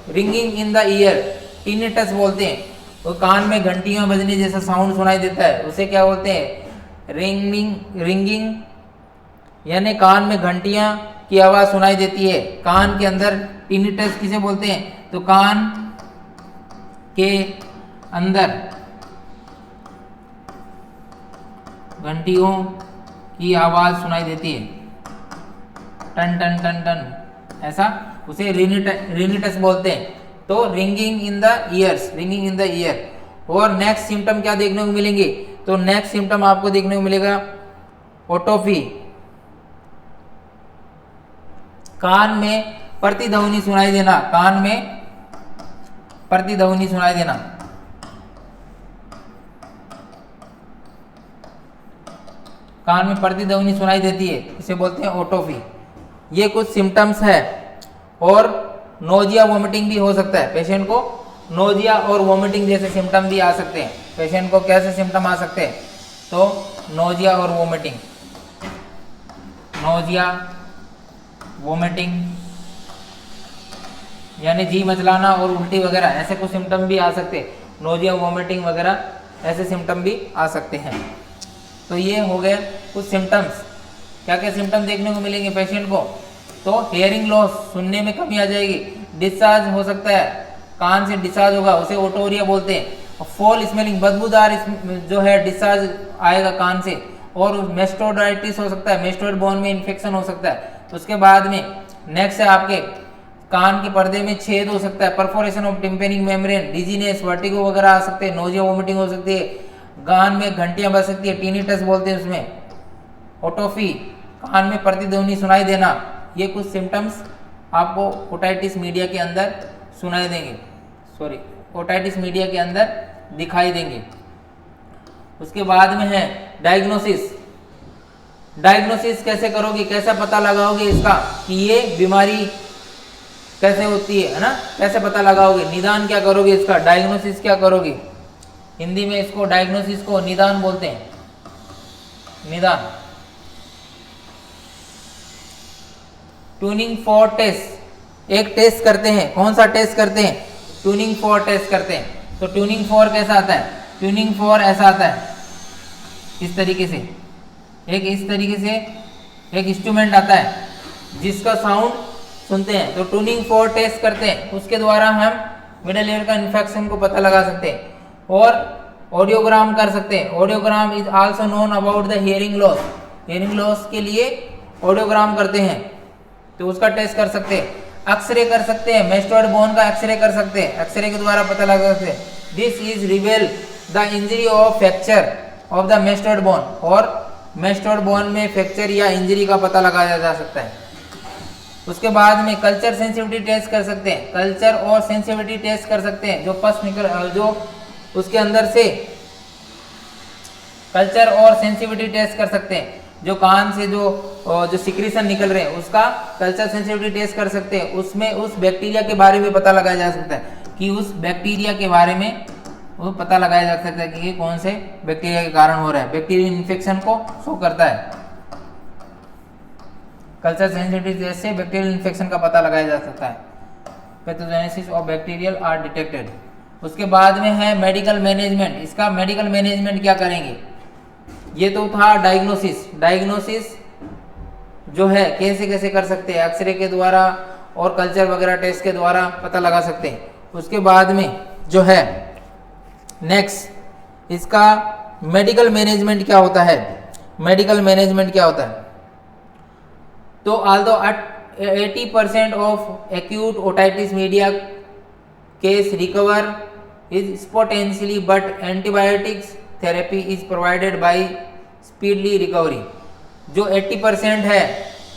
Ringing in the year, tinnitus बोलते हैं। वो कान में घंटियां बजने जैसा साउंड सुनाई देता है, उसे क्या बोलते हैं? रिंगिंग, यानी कान में घंटियां की आवाज सुनाई देती है। कान के अंदर टिनिटस किसे बोलते हैं? तो कान के अंदर घंटियों की आवाज सुनाई देती है, टन टन टन टन, ऐसा, उसे रिनिटस बोलते हैं। तो रिंगिंग इन द ईयर। और नेक्स्ट सिम्टम क्या देखने को मिलेंगे? तो नेक्स्ट सिम्टम आपको देखने को मिलेगा ओटोफी, कान में प्रतिध्वनि सुनाई देना, कान में प्रतिध्वनि सुनाई देना। कान में प्रतिध्वनि सुनाई देती है, इसे बोलते हैं ओटोफी। ये कुछ सिम्टम्स है। और नोजिया वोमिटिंग भी हो सकता है, पेशेंट को नोजिया और वोमिटिंग जैसे सिम्टम भी आ सकते हैं। पेशेंट को कैसे सिम्टम आ सकते हैं? तो नोजिया और वोमिटिंग, नोजिया वोमिटिंग यानी जी मचलाना और उल्टी वगैरह, ऐसे कुछ सिम्टम भी आ सकते हैं। नोजिया वोमिटिंग वगैरह ऐसे सिम्टम भी आ सकते हैं। तो ये हो गए कुछ सिम्टम्स। क्या क्या सिम्टम देखने को मिलेंगे पेशेंट को? तो हेयरिंग लॉस, सुनने में कमी आ जाएगी, डिस्चार्ज हो सकता है, कान से डिस्चार्ज होगा, उसे ओटोरिया बोलते हैं। फॉल स्मेलिंग, बदबूदार जो है डिस्चार्ज आएगा कान से, और मेस्टोडाइटिस हो सकता है, मेस्टोइड बोन में इन्फेक्शन हो सकता है। उसके बाद में नेक्स्ट है आपके कान के पर्दे में छेद हो सकता है, perforation of tympanic membrane, dizziness, vertigo वगैरह आ सकते हैं, नोजिया वोमिटिंग हो सकती है, कान में घंटियां बज सकती है, टिनिटस बोलते हैं उसमें, ओटोफी, कान में प्रतिध्वनि सुनाई देना। ये कुछ सिम्टम्स आपको ओटाइटिस मीडिया के अंदर सुनाई देंगे, सॉरी ओटाइटिस मीडिया के अंदर दिखाई देंगे। उसके बाद में है डायग्नोसिस। डायग्नोसिस कैसे करोगे, कैसा पता लगाओगे इसका कि ये बीमारी कैसे होती है ना, कैसे पता लगाओगे, निदान क्या करोगे इसका, डायग्नोसिस क्या करोगे? हिंदी में इसको डायग्नोसिस को निदान बोलते हैं, निदान। ट्यूनिंग फॉर टेस्ट, एक टेस्ट करते हैं, कौन सा टेस्ट करते हैं? ट्यूनिंग फॉर टेस्ट करते हैं। तो ट्यूनिंग फॉर कैसा आता है? ट्यूनिंग फॉर ऐसा आता है, इस तरीके से, एक इस तरीके से एक इंस्ट्रूमेंट आता है जिसका साउंड सुनते हैं, तो ट्यूनिंग फॉर टेस्ट करते हैं, उसके द्वारा हम मिडल ईयर का इन्फेक्शन को पता लगा सकते हैं। और ऑडियोग्राम कर सकते हैं, audiogram is also known about the hearing loss, hearing loss के लिए ऑडियोग्राम करते हैं, तो उसका टेस्ट कर सकते हैं। एक्सरे कर सकते हैं, मेस्टोइड बोन का एक्सरे कर सकते हैं, एक्सरे के द्वारा पता लगा सकते हैं। This is रिवेल the injury of fracture of the mastoid bone, और मेस्टोइड बोन में फ्रैक्चर या इंजरी का पता लगाया जा सकता है। उसके बाद में कल्चर सेंसिटिविटी टेस्ट कर सकते हैं, कल्चर और सेंसिटिविटी टेस्ट कर सकते हैं, जो पस निकल जो उसके अंदर से कल्चर और सेंसिटिविटी टेस्ट कर सकते हैं, जो कान से जो सिक्रीशन निकल रहे हैं उसका कल्चर सेंसिटिविटी टेस्ट कर सकते हैं। उसमें उस बैक्टीरिया के बारे में पता लगाया जा सकता है कि उस बैक्टीरिया के बारे में वो पता लगाया जा सकता है कि ये कौन से बैक्टीरिया के कारण हो रहा है, बैक्टीरियल इन्फेक्शन को शो करता है। कल्चर सेंसिटिविटी टेस्ट से बैक्टीरियल इन्फेक्शन का पता लगाया जा सकता है, pathogenesis of bacterial are detected. उसके बाद में है मेडिकल मैनेजमेंट। इसका मेडिकल मैनेजमेंट क्या करेंगे? ये तो था डायग्नोसिस, डायग्नोसिस जो है कैसे कैसे कर सकते हैं, एक्सरे के द्वारा और कल्चर वगैरह टेस्ट के द्वारा पता लगा सकते हैं। उसके बाद में जो है नेक्स्ट इसका मेडिकल मैनेजमेंट क्या होता है? मेडिकल मैनेजमेंट क्या होता है? तो although 80% of acute otitis media case recover is potentially, but antibiotics therapy is provided by speedily recovery। जो 80% है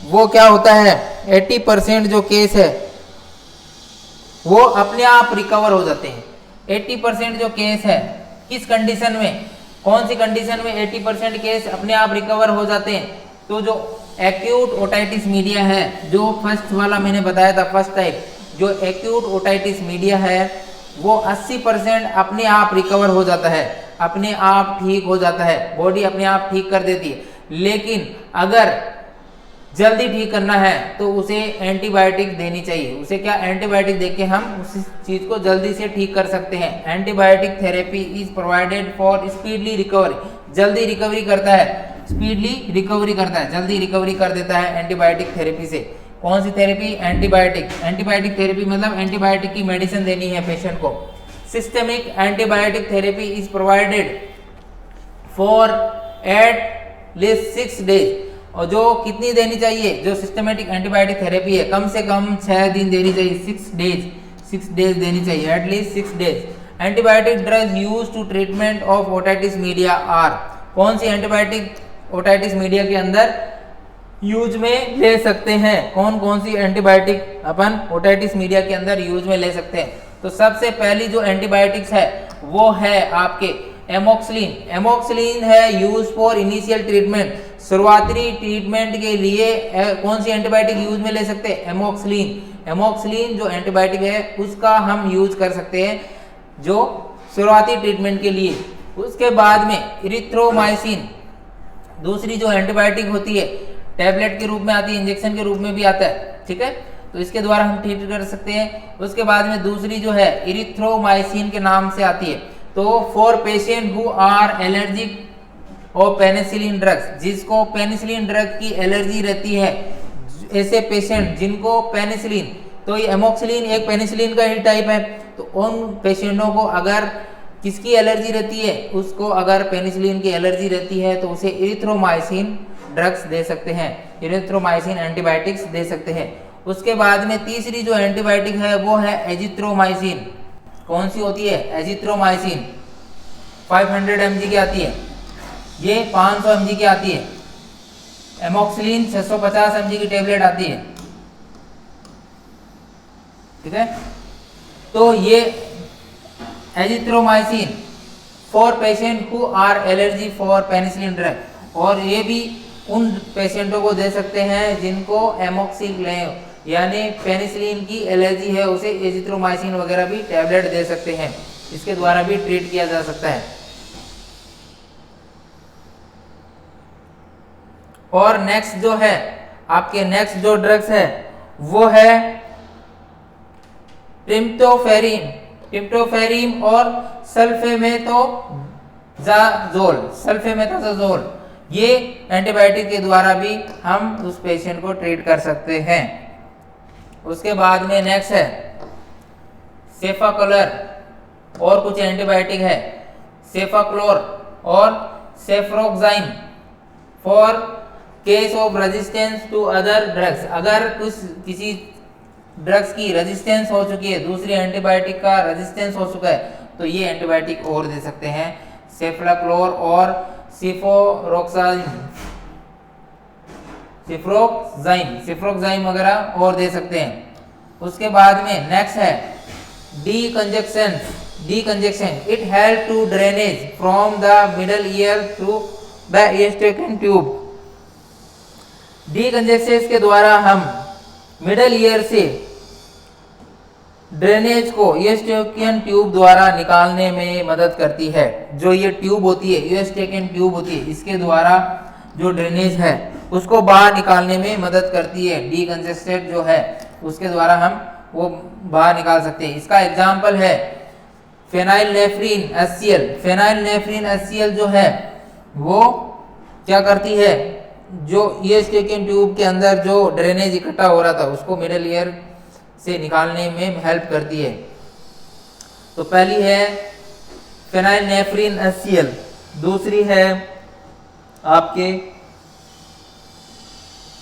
वो क्या होता है? 80% जो केस है वो अपने आप रिकवर हो जाते हैं। 80% जो केस है किस कंडीशन में, कौन सी कंडीशन में 80% केस अपने आप रिकवर हो जाते हैं? तो जो एक्यूट ओटाइटिस मीडिया है, जो फर्स्ट वाला मैंने बताया था, फर्स्ट टाइप जो एक्यूट ओटाइटिस मीडिया है वो 80% अपने आप रिकवर हो जाता है, अपने आप ठीक हो जाता है, बॉडी अपने आप ठीक कर देती है। लेकिन अगर जल्दी ठीक करना है तो उसे एंटीबायोटिक देनी चाहिए। उसे क्या, एंटीबायोटिक देके हम उस चीज को जल्दी से ठीक कर सकते हैं। Antibiotic therapy is provided for speedily recovery, जल्दी रिकवरी करता है, स्पीडली रिकवरी करता है, जल्दी रिकवरी कर देता है एंटीबायोटिक थेरेपी से। कौन सी थेरेपी? एंटीबायोटिक। एंटीबायोटिक थेरेपी मतलब एंटीबायोटिक की मेडिसिन देनी है पेशेंट को। Systemic antibiotic therapy is provided for at least 6 days. और जो कितनी देनी चाहिए? जो सिस्टमेटिक एंटीबायोटिक थेरेपी है कम से कम 6 दिन देनी चाहिए, 6 डेज देनी चाहिए, at least 6 days. Antibiotic drugs use to treatment of otitis media are. कौन सी एंटीबायोटिक ओटाइटिस मीडिया के अंदर यूज में ले सकते हैं? कौन कौन सी एंटीबायोटिक अपन ओटाइटिस मीडिया के अंदर यूज में ले सकते हैं? तो सबसे पहली जो एंटीबायोटिक्स है वो है आपके एमोक्सिलिन। एमोक्सिलिन है यूज फॉर इनिशियल ट्रीटमेंट, शुरुआती ट्रीटमेंट के लिए कौन सी एंटीबायोटिक यूज में ले सकते हैं? एमोक्सिलिन। एमोक्सिलिन जो एंटीबायोटिक है उसका हम यूज कर सकते हैं जो शुरुआती ट्रीटमेंट के लिए। उसके बाद में इरिथ्रोमाइसिन, दूसरी जो एंटीबायोटिक होती है, टैबलेट के रूप में आती है, इंजेक्शन के रूप में भी आता है, ठीक है, तो इसके द्वारा हम ट्रीट कर सकते हैं। उसके बाद में दूसरी जो है इरिथ्रोमाइसिन के नाम से आती है। तो for patient who are allergic और पेनिसिलिन ड्रग्स, जिसको पेनिसिलिन ड्रग की एलर्जी रहती है, ऐसे पेशेंट जिनको पेनिसिलिन, तो ये एमोक्सिलिन एक पेनिसिलिन का ही टाइप है, तो उन पेशेंटों को अगर किसकी एलर्जी रहती है, उसको अगर पेनिसिलिन की एलर्जी रहती है तो उसे इरिथ्रोमाइसिन ड्रग्स दे सकते हैं, इरिथ्रोमाइसिन एंटीबायोटिक्स दे सकते हैं। उसके बाद में तीसरी जो एंटीबायोटिक है वो है एजिथ्रोमाइसिन। कौन सी होती है? एजिथ्रोमाइसिन 500 mg की आती है, ये 500 mg की आती है। एमोक्सिलिन 650 mg की टेबलेट आती है, ठीक है। तो ये azithromycin for patient who are allergy for penicillin drug, और ये भी उन पेशेंटों को दे सकते हैं जिनको एमोक्सिलिन यानी पेनिसिलिन की एलर्जी है, उसे एजिथ्रोमाइसिन वगैरह भी टैबलेट दे सकते हैं, इसके द्वारा भी ट्रीट किया जा सकता है। और नेक्स्ट जो है आपके नेक्स्ट जो ड्रग्स है वो है ट्रिप्टोफैरिन और सल्फेमेथाजोल, ये एंटीबायोटिक के द्वारा भी हम उस पेशेंट को ट्रीट कर सकते हैं। उसके बाद में नेक्स्ट है सेफाक्लोर, और कुछ एंटीबायोटिक है सेफाक्लोर और cefuroxime for case of resistance to other drugs. अगर किसी ड्रग्स की रेजिस्टेंस हो चुकी है, दूसरी एंटीबायोटिक का रेजिस्टेंस हो चुका है, तो ये एंटीबायोटिक और दे सकते हैं, सेफ्लाक्लोर और सिफ्रोक्साइम वगैरह और दे सकते हैं। उसके बाद में नेक्स्ट है decongestion. It help to drainage from the middle ear through the eastern tube. Decongestion के द्वारा हम मिडल ईयर से ड्रेनेज को ईस्टर्न ट्यूब द्वारा निकालने में मदद करती है। जो ये ट्यूब होती है, ईस्टर्न ट्यूब होती है, इसके द्वारा जो ड्रेनेज है उसको बाहर निकालने में मदद करती है। डीकंजेस्टेड जो है उसके द्वारा हम वो बाहर निकाल सकते हैं। इसका एग्जाम्पल है फेनाइलनेफ्रीन HCl जो है वो क्या करती है, जो ईस्टर्न ट्यूब के अंदर जो ड्रेनेज इकट्ठा हो रहा था उसको मिडल ईयर से निकालने में हेल्प करती है। तो पहली है फेनाइलनेफ्रीन HCl, दूसरी है आपके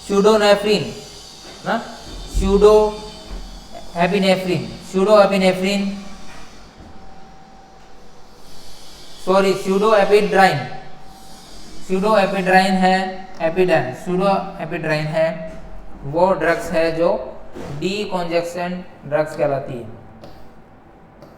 स्यूडोनेफ्रीन ना, स्यूडोएपिड्राइन है, वो ड्रग्स है जो डीकंजेशन ड्रग्स कहलाती है।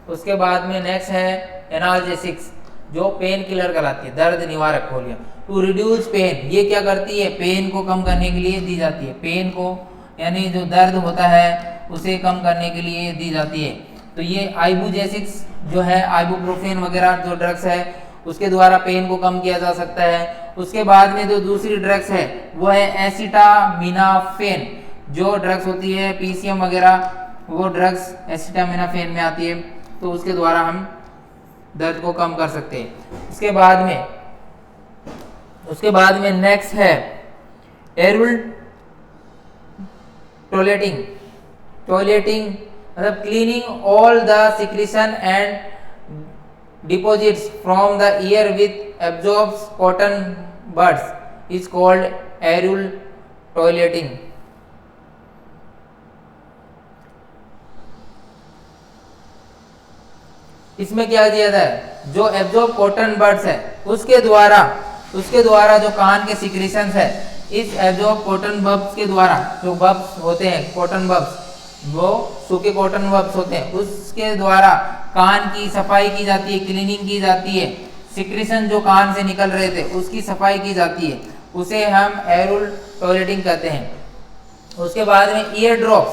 उसके बाद में नेक्स्ट है एनाल्जेसिक्स, जो पेन किलर कहलाती है, दर्द निवारक हो गया। टू रिड्यूस पेन, ये क्या करती है, पेन को कम करने के लिए दी जाती है, पेन को यानी जो दर्द होता है उसे कम करने के लिए दी जाती है। तो ये आइबुजेसिक्स जो है, आइबुप्रोफेन वगैरह जो ड्रग्स है उसके द्वारा पेन को कम किया जा सकता है। उसके बाद में जो दूसरी ड्रग्स है वो है एसिटामिनाफेन, जो ड्रग्स होती है पीसीएम वगैरह, वो ड्रग्स एसिटामिनाफेन में आती है, तो उसके द्वारा हम दर्द को कम कर सकते हैं। उसके बाद में नेक्स्ट है एरुल टॉयलेटिंग मतलब cleaning all the secretion and deposits from the ear with absorbs cotton buds is called aural toileting. इसमें क्या किया जाता है, जो एब्जॉर्ब कॉटन बड्स है उसके द्वारा जो कान के सिक्रीशंस है, इस एब्जॉर्ब कॉटन बब्स के द्वारा, जो बब्स होते हैं कॉटन बब्स, वो सूखे कॉटन बब्स होते हैं, उसके द्वारा कान की सफाई की जाती है, क्लीनिंग की जाती है, सिक्रीशन जो कान से निकल रहे थे उसकी सफाई की जाती है, उसे हम एरुल टॉयलेटिंग कहते हैं। उसके बाद में ईयर ड्रॉप्स,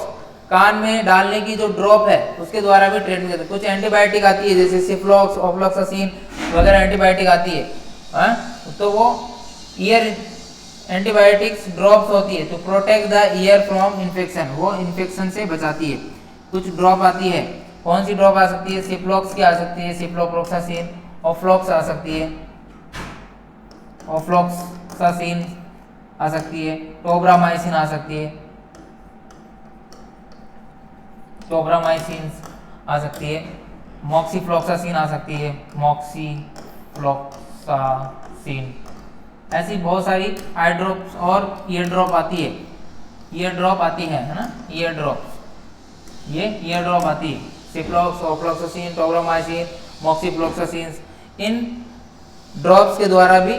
कान में डालने की जो ड्रॉप है उसके द्वारा भी ट्रीटमेंट करते हैं। कुछ एंटीबायोटिक आती है जैसे सिफ्लॉक्स, ऑफ्लॉक्सासिन वगैरह एंटीबायोटिक आती है, तो वो ईयर एंटीबायोटिक्स ड्रॉप्स होती है to protect the ear from infection, वो इन्फेक्शन से बचाती है। कुछ ड्रॉप आती है, कौन सी ड्रॉप आ सकती है, सिफ्लॉक्स की आ सकती है, सिफ्लोप्रोक्सासिन, ऑफ्लॉक्स आ सकती है। ऑफ्लॉक्सासिन आ सकती है, टोब्रामाइसिन आ सकती है, टोब्रामाइसिन आ सकती है, मॉक्सीफ्लॉक्सासिन आ सकती है, मॉक्सीफ्लॉक्सासिन। ऐसी बहुत सारी आई ड्रॉप्स और ईयर ड्रॉप आती है, ईयर ड्रॉप आती है ना, ईयर ड्रॉप्स, ये ईयर ड्रॉप आती है, सिफ्लॉक्स, ऑफ्लॉक्सासिन, टोब्रामाइसिन, मॉक्सीफ्लॉक्सासिन। इन ड्रॉप्स के द्वारा भी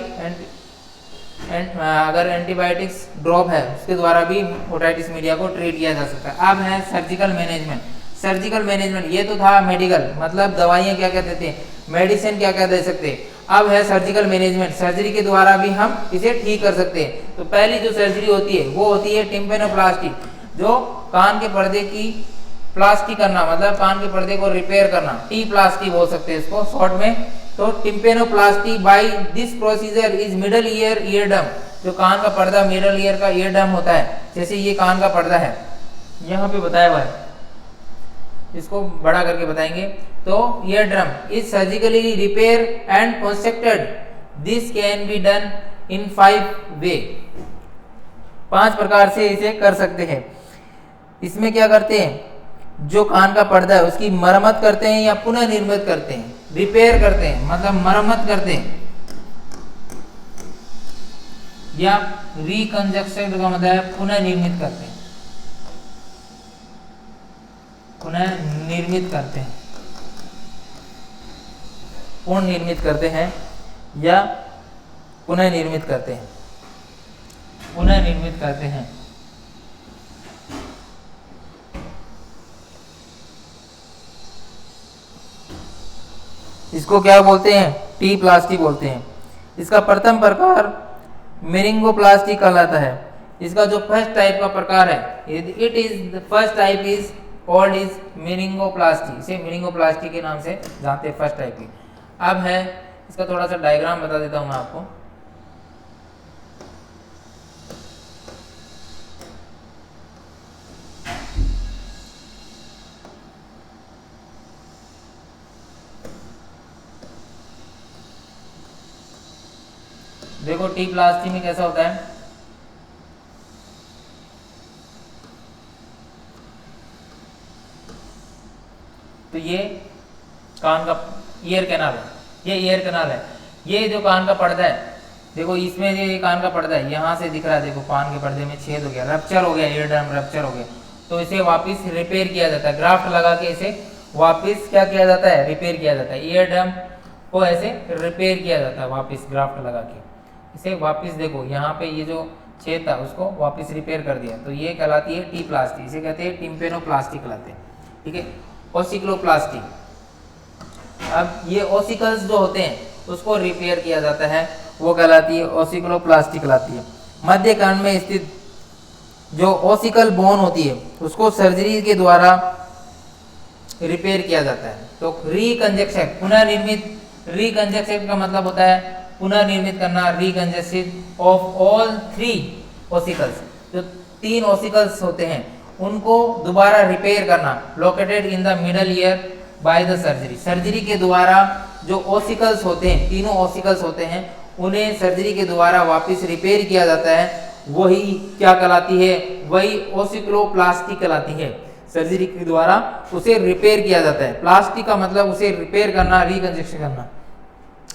अगर एंटीबायोटिक्स ड्रॉप है उसके द्वारा भी ओटाइटिस मीडिया को ट्रीट किया जा सकता है। अब है सर्जिकल मैनेजमेंट। सर्जिकल मैनेजमेंट, ये तो था मेडिकल, मतलब दवाइयाँ क्या क्या देते हैं, मेडिसिन क्या क्या दे सकते हैं। अब है सर्जिकल मैनेजमेंट, सर्जरी के द्वारा भी हम इसे ठीक कर सकते हैं। तो पहली जो सर्जरी होती है वो होती है टिम्पेनोप्लास्टी, जो कान के पर्दे की प्लास्टी करना, मतलब कान के पर्दे को रिपेयर करना, टी प्लास्टी बोल सकते हैं इसको शॉर्ट में। तो tympanoplasty by this procedure is middle ear eardrum, जो कान का पर्दा मिडल ईयर का ईयरडम होता है, जैसे ये कान का पर्दा है यहाँ पे बताया हुआ है, इसको बड़ा करके बताएंगे। तो eardrum is surgically repair and constructed, this can be done in 5 वे, 5 प्रकार से इसे कर सकते हैं। इसमें क्या करते हैं, जो कान का पर्दा है उसकी मरम्मत करते हैं या पुनः निर्मित करते हैं, रिपेयर करते हैं मतलब मरम्मत करते हैं, या रिकंजक्शन का मतलब है पुनः निर्मित करते हैं, पुनः निर्मित करते हैं, पूर्ण निर्मित करते हैं या पुनः निर्मित करते हैं, पुनः निर्मित करते हैं। इसको क्या बोलते हैं, टी प्लास्टी बोलते हैं। इसका प्रथम प्रकार मेनिंगोप्लास्टी कहलाता है। इसका जो फर्स्ट टाइप का प्रकार है, it is first type is called is myringoplasty, इसे मेनिंगोप्लास्टी के नाम से जानते हैं, फर्स्ट टाइप की। अब है इसका थोड़ा सा डायग्राम बता देता हूं मैं आपको। देखो टी प्लास्टी में कैसा होता है, तो ये कान का ईयर कैनाल है, ये ईयर कैनाल है, ये जो कान का पर्दा है, देखो इसमें ये कान का पर्दा है, यहाँ से दिख रहा है, देखो कान के पर्दे में छेद हो गया, रप्चर हो गया, ईयरड्रम रप्चर हो गया, तो इसे वापस रिपेयर किया जाता है, ग्राफ्ट लगा के इसे वापस क्या किया जाता है, रिपेयर किया जाता है। ईयरड्रम को ऐसे रिपेयर किया जाता है वापस ग्राफ्ट लगा के, इसे वापस देखो यहाँ पे ये जो छेद था उसको वापस रिपेयर कर दिया, तो ये कहलाती है टी प्लास्टी, इसे कहते हैं टिम्पेनोप्लास्टी कहलाते हैं। ठीक है, ओसिक्लोप्लास्टी, अब ये ओसिकल्स जो होते हैं उसको रिपेयर किया जाता है, वो कहलाती है ओसिक्लोप्लास्टी कहलाती है। मध्य कान में स्थित जो ओसिकल बोन होती है उसको सर्जरी के द्वारा रिपेयर किया जाता है। तो रिकंजक्शन, पुनः निर्मित, रिकंजक्शन का मतलब होता है पुनः निर्मित करना, रिकंजक्शन ऑफ ऑल 3 ओसिकल्स, जो 3 ओसिकल्स होते हैं उनको दोबारा रिपेयर करना, located in the middle year by the surgery. Surgery के द्वारा जो ओसिकल्स होते हैं, तीनों ओसिकल्स होते हैं, उन्हें सर्जरी के द्वारा वापस रिपेयर किया जाता है, वही क्या कहलाती है, वही ओसिक्लोप्लास्टी कहलाती है। सर्जरी के द्वारा उसे रिपेयर किया जाता है, प्लास्टी का मतलब उसे रिपेयर करना, रिकंस्ट्रक्शन करना,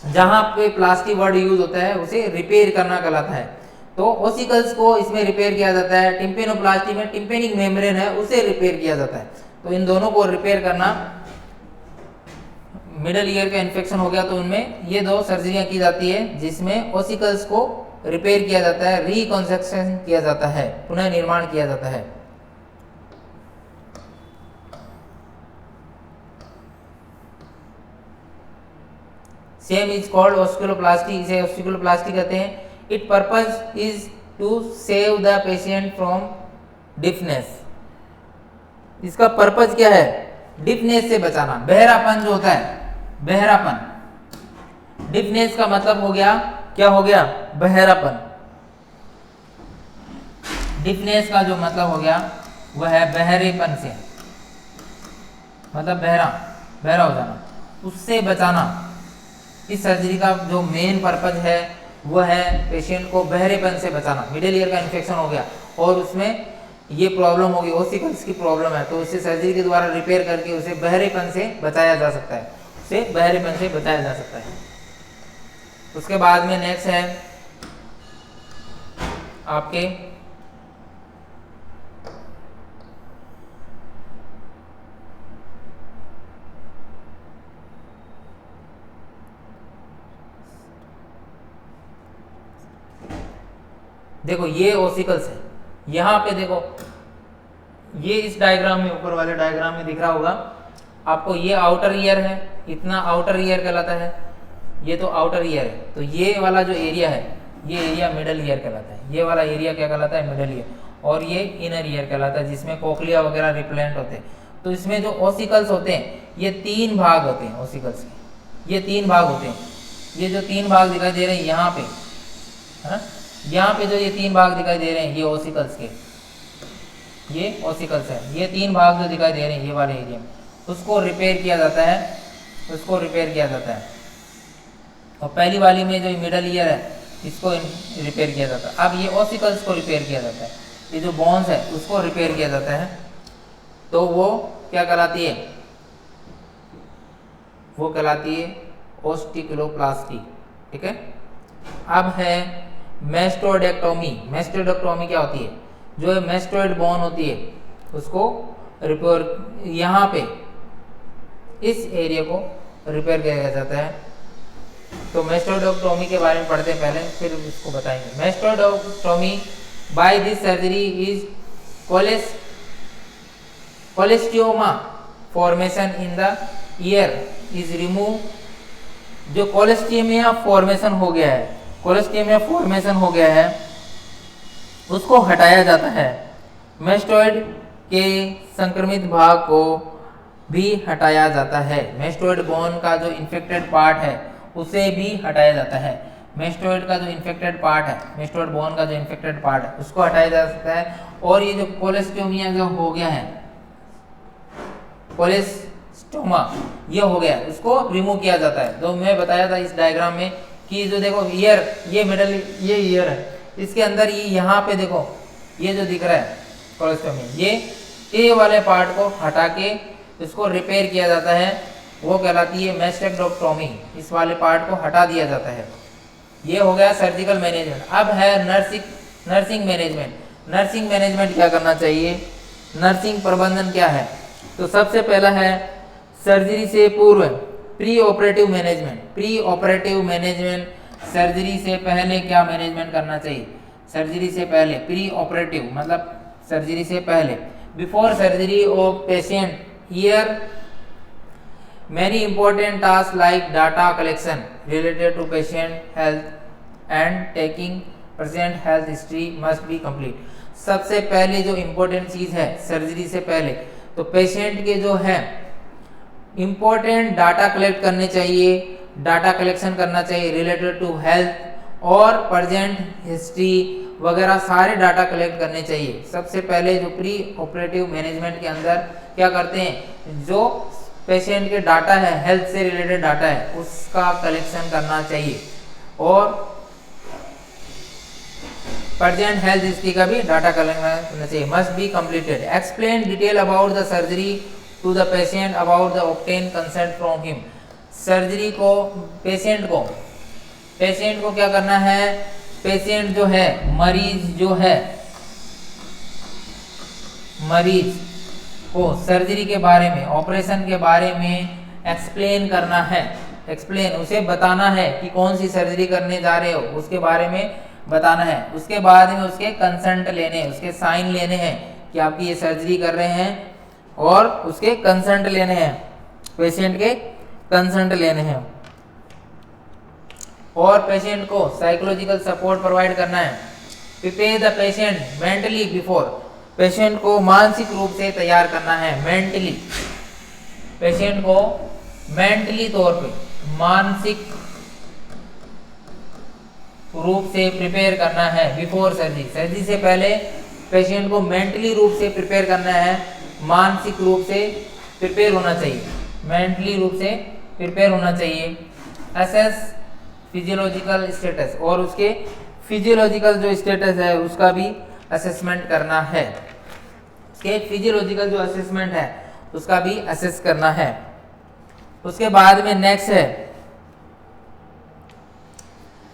जहां पे प्लास्टी वर्ड यूज होता है उसे रिपेयर करना कहलाता है। तो ओसिकल्स को इसमें रिपेयर किया जाता है, टिम्पेनोप्लास्टी में टिम्पेनिक मेम्ब्रेन है उसे रिपेयर किया जाता है। तो इन दोनों को रिपेयर करना, मिडल ईयर का इन्फेक्शन हो गया तो उनमें ये 2 सर्जरियां की जाती है, जिसमें ओसिकल्स को रिपेयर किया जाता है, रिकंस्ट्रक्शन किया जाता है, पुनः निर्माण किया जाता है। सेम इज कॉल्ड ओस्कुलोप्लास्टी, इसे ओस्कुलोप्लास्टी कहते हैं। It purpose is to save the patient from deafness. इसका पर्पज क्या है, डिफनेस से बचाना, बहरापन जो होता है, बहरापन। डिफनेस का मतलब हो गया, क्या हो गया, बहरापन। डिफनेस का जो मतलब हो गया वह है बहरेपन से, मतलब बहरा हो जाना, उससे बचाना। इस सर्जरी का जो मेन पर्पज है वो है पेशेंट को बहरेपन से बचाना। मिडिल ईयर का इन्फेक्शन हो गया और उसमें ये प्रॉब्लम होगी, ओसिकल्स की प्रॉब्लम है, तो उसे सर्जरी के द्वारा रिपेयर करके उसे बहरेपन से बचाया जा सकता है, उसे बहरेपन से बचाया जा सकता है। उसके बाद में नेक्स्ट है आपके देखो ये ओसिकल्स है, यहाँ पे देखो ये इस डायग्राम में, ऊपर वाले डायग्राम में दिख रहा होगा आपको, ये आउटर ईयर है, इतना आउटर ईयर कहलाता है, ये तो आउटर ईयर है। तो ये वाला जो एरिया है ये एरिया मिडल ईयर कहलाता है, ये वाला एरिया क्या कहलाता है, मिडल ईयर, और ये इनर ईयर कहलाता है जिसमें कोक्लिया वगैरह रिप्लेंट होते हैं। तो इसमें जो ओसिकल्स होते हैं ये 3 भाग होते हैं, ओसिकल्स के ये 3 भाग होते हैं। ये जो 3 भाग दिखाई दे रहे हैं यहाँ पे, है, यहाँ पे जो ये 3 भाग दिखाई दे रहे हैं ये ओसिकल्स के, ये ओसिकल्स है। ये 3 भाग जो दिखाई दे रहे हैं ये वाले एरिया में, उसको रिपेयर किया जाता है, उसको रिपेयर किया जाता है। और पहली वाली में जो मिडल ईयर है इसको रिपेयर किया जाता है। अब ये ओसिकल्स को रिपेयर किया जाता है, ये जो बोन्स है उसको रिपेयर किया जाता है। तो वो क्या कहलाती है, वो कहलाती है ओस्टिकुलोप्लास्टी, ठीक है। अब है मेस्टोडेक्टोमी। मेस्टोडेक्टोमी क्या होती है, जो मेस्टोइड बोन होती है उसको रिपेयर, यहाँ पे इस एरिया को रिपेयर किया जाता है। तो मेस्टोडेक्टोमी के बारे में पढ़ते हैं पहले, फिर इसको बताएंगे। Mastoidectomy by this surgery is cholesteatoma formation in the ear is remove. जो कोलेस्टियमिया फॉर्मेशन हो गया है, कोलेस्टियमिया फॉर्मेशन हो गया है उसको हटाया जाता है। मेस्टोइड के संक्रमित भाग को भी हटाया जाता है। मेस्टोइड बोन का जो इन्फेक्टेड पार्ट है उसे भी हटाया जाता है। मेस्टोइड का जो इन्फेक्टेड पार्ट है, मेस्टोइड बोन का जो इन्फेक्टेड पार्ट है उसको हटाया जा सकता है। और ये जो कोलेस्टियोमिया जो हो गया है, कोलेस्टोमा ये हो गया है, उसको रिमूव किया जाता है। तो मैं बताया था इस डायग्राम में कि जो देखो ईयर, ये मिडल, ये ईयर है, इसके अंदर ये यहाँ पे देखो ये जो दिख रहा है कोलेस्टोमिया, ये वाले पार्ट को हटा के इसको रिपेयर किया जाता है, वो कहलाती है मेस्टेक्टोमी। इस वाले पार्ट को हटा दिया जाता है। ये हो गया सर्जिकल मैनेजमेंट। अब है नर्सिंग मैनेजमेंट। नर्सिंग मैनेजमेंट क्या करना चाहिए, नर्सिंग प्रबंधन क्या है। तो सबसे पहला है सर्जरी से पूर्व pre operative management. Pre operative management, surgery से पहले क्या मैनेजमेंट करना चाहिए, सर्जरी से पहले प्री ऑपरेटिव मतलब सर्जरी से पहले। Before surgery of patient here many important tasks like data collection related to patient health and taking present health history must be complete। सबसे पहले जो इम्पोर्टेंट चीज है सर्जरी से पहले, तो पेशेंट के जो है इम्पोर्टेंट डाटा कलेक्ट करने चाहिए, डाटा कलेक्शन करना चाहिए रिलेटेड टू हेल्थ और प्रेजेंट हिस्ट्री वगैरह सारे डाटा कलेक्ट करने चाहिए। सबसे पहले जो प्री ऑपरेटिव मैनेजमेंट के अंदर क्या करते हैं, जो पेशेंट के डाटा है, हेल्थ से रिलेटेड डाटा है, उसका कलेक्शन करना चाहिए और प्रेजेंट हेल्थ हिस्ट्री का भी डाटा कलेक्शन करना चाहिए। Must be completed. Explain detail about the surgery to the patient about the obtain consent from him. Surgery को पेशेंट को क्या करना है, पेशेंट जो है, मरीज जो है, मरीज को सर्जरी के बारे में, ऑपरेशन के बारे में एक्सप्लेन करना है। एक्सप्लेन, उसे बताना है कि कौन सी सर्जरी करने जा रहे हो, उसके बारे में बताना है। उसके बाद में उसके कंसेंट लेने, उसके साइन लेने हैं कि आपकी ये सर्जरी कर रहे हैं और उसके कंसेंट लेने हैं, पेशेंट के कंसेंट लेने हैं। और पेशेंट को साइकोलॉजिकल सपोर्ट प्रोवाइड करना है। Prepare the patient mentally before. Patient को मानसिक रूप से तैयार करना है, मेंटली, पेशेंट को मेंटली तौर पे, मानसिक रूप से प्रिपेयर करना है बिफोर सर्जरी। सर्जरी से पहले पेशेंट को मेंटली रूप से प्रिपेयर करना है, मानसिक रूप से प्रिपेयर होना चाहिए, मेंटली रूप से प्रिपेयर होना चाहिए। असेस फिजियोलॉजिकल स्टेटस, और उसके फिजियोलॉजिकल जो स्टेटस है उसका भी असेसमेंट करना है। उसके फिजियोलॉजिकल जो असेसमेंट है उसका भी असेस करना है। उसके बाद में नेक्स्ट है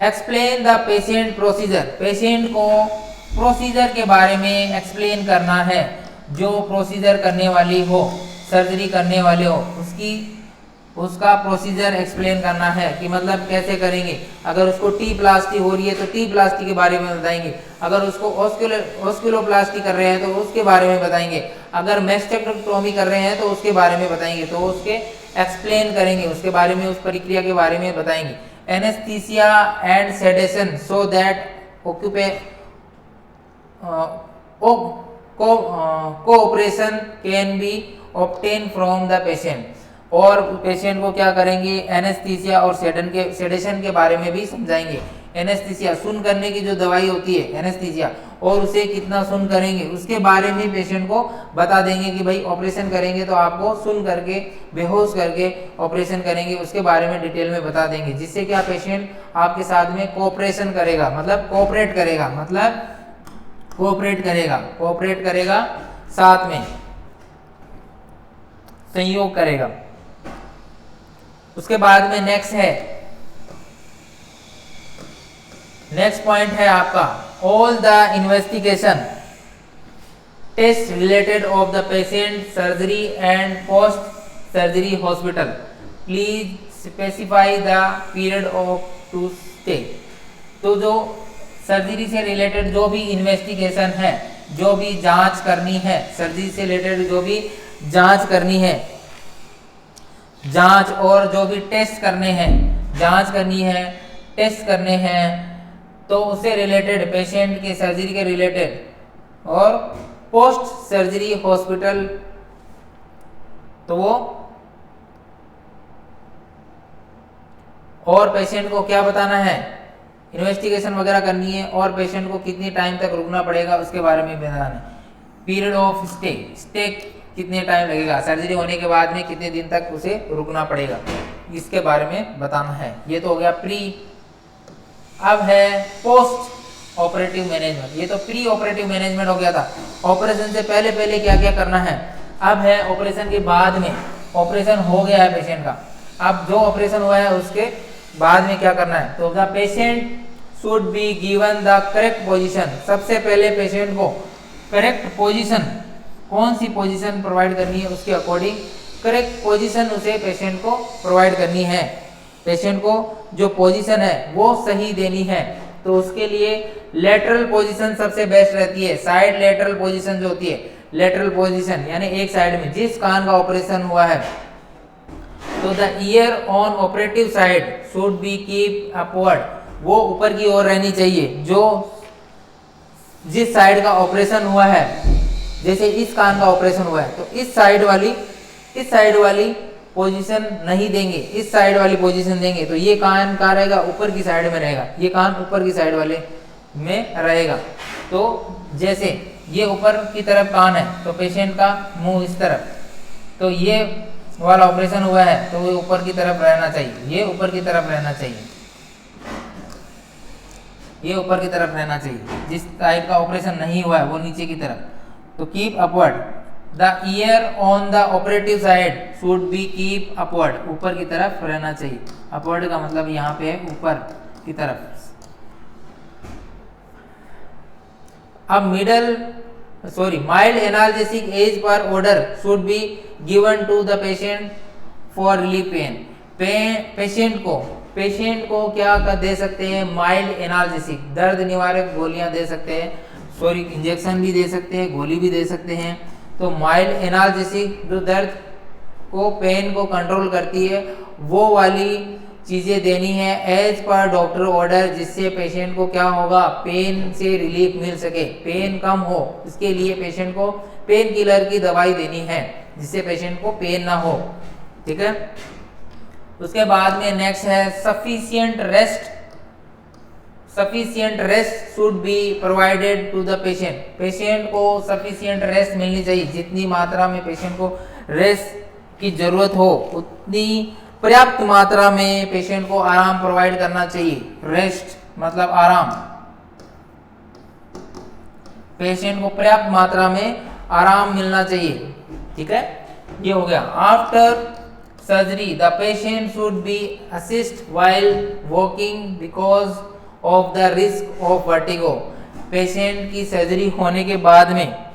explain the patient procedure. Patient को प्रोसीजर के बारे में एक्सप्लेन करना है। जो प्रोसीजर करने वाली हो, सर्जरी करने वाले हो, उसका प्रोसीजर एक्सप्लेन करना है कि मतलब कैसे करेंगे। अगर उसको टी प्लास्टी हो रही है तो टी प्लास्टी के बारे में बताएंगे। अगर उसको ऑस्कुलोप्लास्टी कर रहे हैं तो उसके बारे में बताएंगे। अगर मैस्टेक्टोमी कर रहे हैं तो उसके बारे में बताएंगे। तो उसके एक्सप्लेन करेंगे, उसके बारे में, उस प्रक्रिया के बारे में बताएंगे। Anaesthesia and sedation so that cooperation can be obtain from the patient. और पेशेंट को क्या करेंगे, एनेस्थीसिया और सेडेशन के बारे में भी समझाएंगे। एनेस्थीसिया सुन करने की जो दवाई होती है एनेस्थीसिया, और उसे कितना सुन करेंगे उसके बारे में पेशेंट को बता देंगे कि भाई ऑपरेशन करेंगे तो आपको सुन करके, बेहोश करके ऑपरेशन करेंगे, उसके बारे में डिटेल में बता देंगे। जिससे क्या पेशेंट आपके साथ में कोऑपरेशन करेगा, मतलब कोऑपरेट करेगा, कोऑपरेट करेगा, साथ में सहयोग करेगा। उसके बाद में नेक्स्ट पॉइंट है आपका all the investigation test related of the patient surgery and post surgery hospital, please specify the period of to stay. तो जो सर्जरी से रिलेटेड जो भी इन्वेस्टिगेशन है, जो भी जांच करनी है, सर्जरी से रिलेटेड जो भी जांच करनी है, जांच और जो भी टेस्ट करने हैं, जांच करनी है, टेस्ट करने हैं, तो उससे रिलेटेड पेशेंट के सर्जरी के रिलेटेड और पोस्ट सर्जरी हॉस्पिटल, तो वो और पेशेंट को क्या बताना है, इन्वेस्टिगेशन वगैरह करनी है और पेशेंट को कितनी टाइम तक रुकना पड़ेगा उसके बारे में बताना है। पीरियड ऑफ स्टे कितने टाइम लगेगा, सर्जरी होने के बाद में कितने दिन तक उसे रुकना पड़ेगा, इसके बारे में बताना है। ये तो हो गया प्री। अब है पोस्ट ऑपरेटिव मैनेजमेंट। ये तो प्री ऑपरेटिव मैनेजमेंट हो गया था, ऑपरेशन से पहले पहले क्या क्या करना है। अब है ऑपरेशन के बाद में, ऑपरेशन हो गया है पेशेंट का, अब जो ऑपरेशन हुआ है उसके बाद में क्या करना है। तो the patient should be given the correct position. सबसे पहले पेशेंट को करेक्ट पोजीशन, कौन सी पोजीशन प्रोवाइड करनी है उसके अकॉर्डिंग करेक्ट पोजीशन उसे पेशेंट को प्रोवाइड करनी है। पेशेंट को जो पोजीशन है वो सही देनी है। तो उसके लिए लेटरल पोजीशन सबसे बेस्ट रहती है। साइड लेटरल पोजीशन जो होती है, लेटरल पोजीशन यानी एक साइड में, जिस कान का ऑपरेशन हुआ है, तो the year on operative side should be keep upward, वो ऊपर की ओर रहनी चाहिए। जो जिस साइड का ऑपरेशन हुआ है, जैसे इस कान का ऑपरेशन हुआ है तो इस साइड वाली पोजीशन नहीं देंगे, इस साइड वाली पोजीशन देंगे। तो ये कान कहाँ रहेगा, ऊपर की साइड में रहेगा, ये कान ऊपर की साइड वाले में रहेगा। तो जैसे ये ऊपर की तरफ कान है तो पेशेंट का मुंह इस तरफ, तो ये वाला ऑपरेशन हुआ है तो वो ऊपर की तरफ रहना चाहिए, ये ऊपर की तरफ रहना चाहिए, ये ऊपर की तरफ रहना चाहिए। जिस साइड का ऑपरेशन नहीं हुआ है वो नीचे की तरफ। तो keep upward, the year on the operative side should be keep upward, ऊपर की तरफ रहना चाहिए। अपवर्ड का मतलब यहाँ पे है ऊपर की तरफ। अब mild analgesic as per order should be given to the patient for relief pain. Patient को क्या दे सकते हैं, माइल्ड एनाल्जेसिक, दर्द निवारक गोलियां दे सकते हैं, इंजेक्शन भी दे सकते हैं, गोली भी दे सकते हैं। तो माइल्ड एनाल्जेसिक जो दर्द को, पेन को कंट्रोल करती है, वो वाली चीज़ें देनी है एज पर डॉक्टर ऑर्डर, जिससे पेशेंट को क्या होगा, पेन से रिलीफ मिल सके, पेन कम हो। इसके लिए पेशेंट को पेन किलर की दवाई देनी है जिससे पेशेंट को पेन ना हो। ठीक है। उसके बाद में नेक्स्ट है sufficient rest should be provided to the patient. Patient को सफिशिएंट रेस्ट मिलनी चाहिए, जितनी मात्रा में पेशेंट को रेस्ट की जरूरत हो उतनी पर्याप्त मात्रा में पेशेंट को आराम प्रोवाइड करना चाहिए। रेस्ट मतलब आराम, पेशेंट को पर्याप्त मात्रा में आराम मिलना चाहिए। ठीक है, ये हो गया। After surgery the patient should B assist while walking because of the risk of vertigo. Patient की सर्जरी होने के बाद में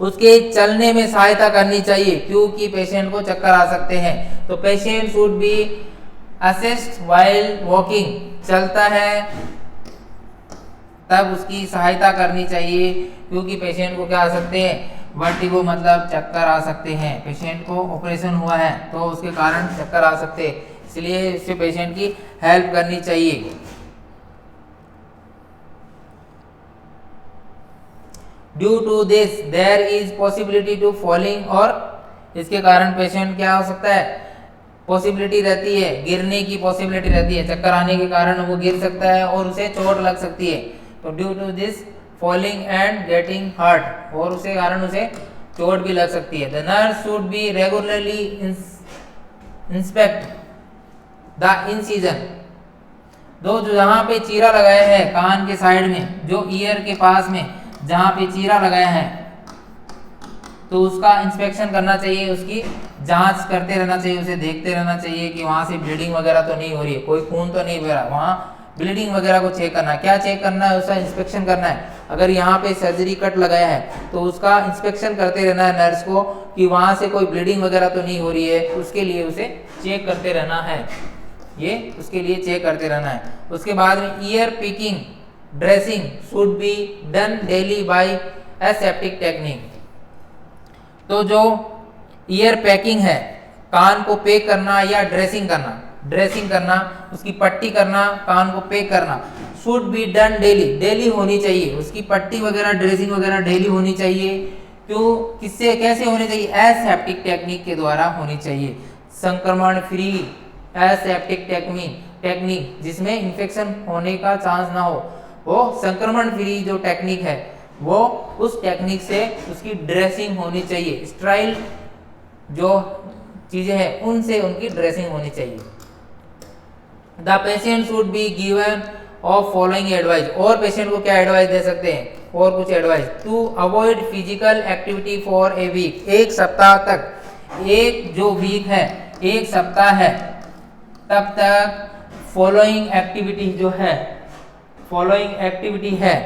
उसके चलने में सहायता करनी चाहिए क्योंकि पेशेंट को चक्कर आ सकते हैं। तो patient should B assist while walking, चलता है तब उसकी सहायता करनी चाहिए क्योंकि पेशेंट को क्या आ सकते हैं, वर्टिगो मतलब चक्कर आ सकते हैं। पेशेंट को ऑपरेशन हुआ है तो उसके कारण चक्कर आ सकते हैं, इसलिए इससे पेशेंट की हेल्प करनी चाहिए। Due to this there is possibility to falling, और इसके कारण पेशेंट क्या हो सकता है, पॉसिबिलिटी रहती है, गिरने की पॉसिबिलिटी रहती है। चक्कर आने के कारण वो गिर सकता है और उसे चोट लग सकती है। तो due to this falling and getting hurt, और उसके कारण उसे चोट भी लग सकती है। The nurse should be regularly inspect the incision, जो जहाँ पे चीरा लगाया है कान के साइड में, जो ईयर के पास में जहाँ पे चीरा लगाया है, तो उसका इंस्पेक्शन करना चाहिए, उसकी जांच करते रहना चाहिए, उसे देखते रहना चाहिए कि वहाँ से ब्लीडिंग वगैरह तो नहीं हो रही है, कोई खून तो नहीं बह रहा, वहाँ ब्लीडिंग वगैरह को चेक करना है। क्या चेक करना है, उसका इंस्पेक्शन करना है। अगर यहाँ पे सर्जरी कट लगाया है तो उसका इंस्पेक्शन करते रहना है नर्स को कि वहाँ से कोई ब्लीडिंग वगैरह तो नहीं हो रही है, उसके लिए उसे चेक करते रहना है, ये उसके लिए चेक करते रहना है। उसके बाद में ear packing dressing should be done daily by aseptic technique. तो जो ईयर पैकिंग है, कान को पैक करना या ड्रेसिंग करना, उसकी पट्टी करना, कान को पैक करना, शुड बी डन डेली होनी चाहिए। उसकी पट्टी वगैरह ड्रेसिंग वगैरह डेली होनी चाहिए। क्यों, किससे, कैसे होनी चाहिए, एसेप्टिक टेक्निक के द्वारा होनी चाहिए। संक्रमण फ्री एसेप्टिक टेक्निक जिसमें इन्फेक्शन होने का चांस ना हो, वो संक्रमण फ्री जो टेक्निक है वो उस टेक्निक से उसकी ड्रेसिंग होनी चाहिए। स्टराइल जो चीजें हैं उनसे उनकी ड्रेसिंग होनी चाहिए। The patient should be given of following advice, और पेशेंट को क्या एडवाइस दे सकते हैं, और कुछ advice. To avoid physical activity for a week, एक सप्ताह तक, एक जो वीक है, एक सप्ताह है, तब तक फॉलोइंग एक्टिविटी जो है, फॉलोइंग एक्टिविटी है,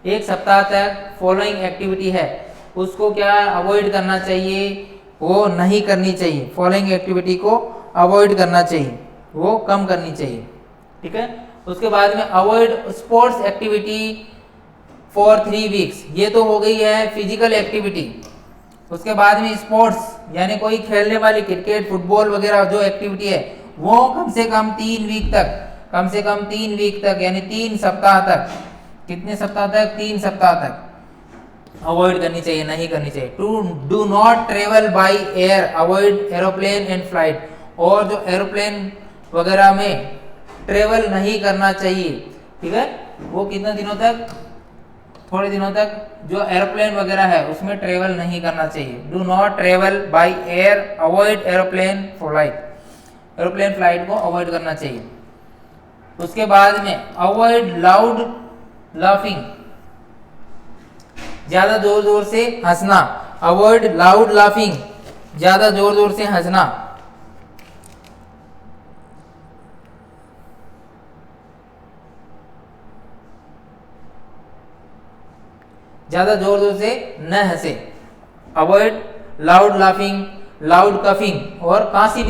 एक सप्ताह तक फॉलोइंग एक्टिविटी है, उसको क्या अवॉइड करना चाहिए, वो नहीं करनी चाहिए। फॉलोइंग एक्टिविटी को अवॉइड करना चाहिए, वो कम करनी चाहिए। ठीक है, उसके बाद में avoid sports activity for 3 weeks, ये तो हो गई है फिजिकल एक्टिविटी। उसके बाद में स्पोर्ट्स यानी कोई खेलने वाली क्रिकेट फुटबॉल वगैरह जो एक्टिविटी है वो कम से कम 3 वीक तक, कम से कम 3 वीक तक यानी 3 सप्ताह तक, कितने सप्ताह तक, 3 सप्ताह तक अवॉइड करनी चाहिए, नहीं करनी चाहिए। To do not travel by air, avoid aeroplane and flight, और जो एरोप्लेन वगैरह में ट्रेवल नहीं करना चाहिए। ठीक है, वो कितने दिनों तक, थोड़े दिनों तक जो एरोप्लेन वगैरह है उसमें ट्रेवल नहीं करना चाहिए। Do not travel by air, avoid aeroplane flight, aeroplane flight को अवॉइड करना चाहिए। उसके बाद में अवॉइड लाउड लाफिंग, ज्यादा जोर जोर से हंसना, अवॉइड लाउड लाफिंग, ज्यादा जोर जोर से हंसना। ज्यादा जोर जोर से न हंसे, avoid loud laughing, loud coughing, और काशी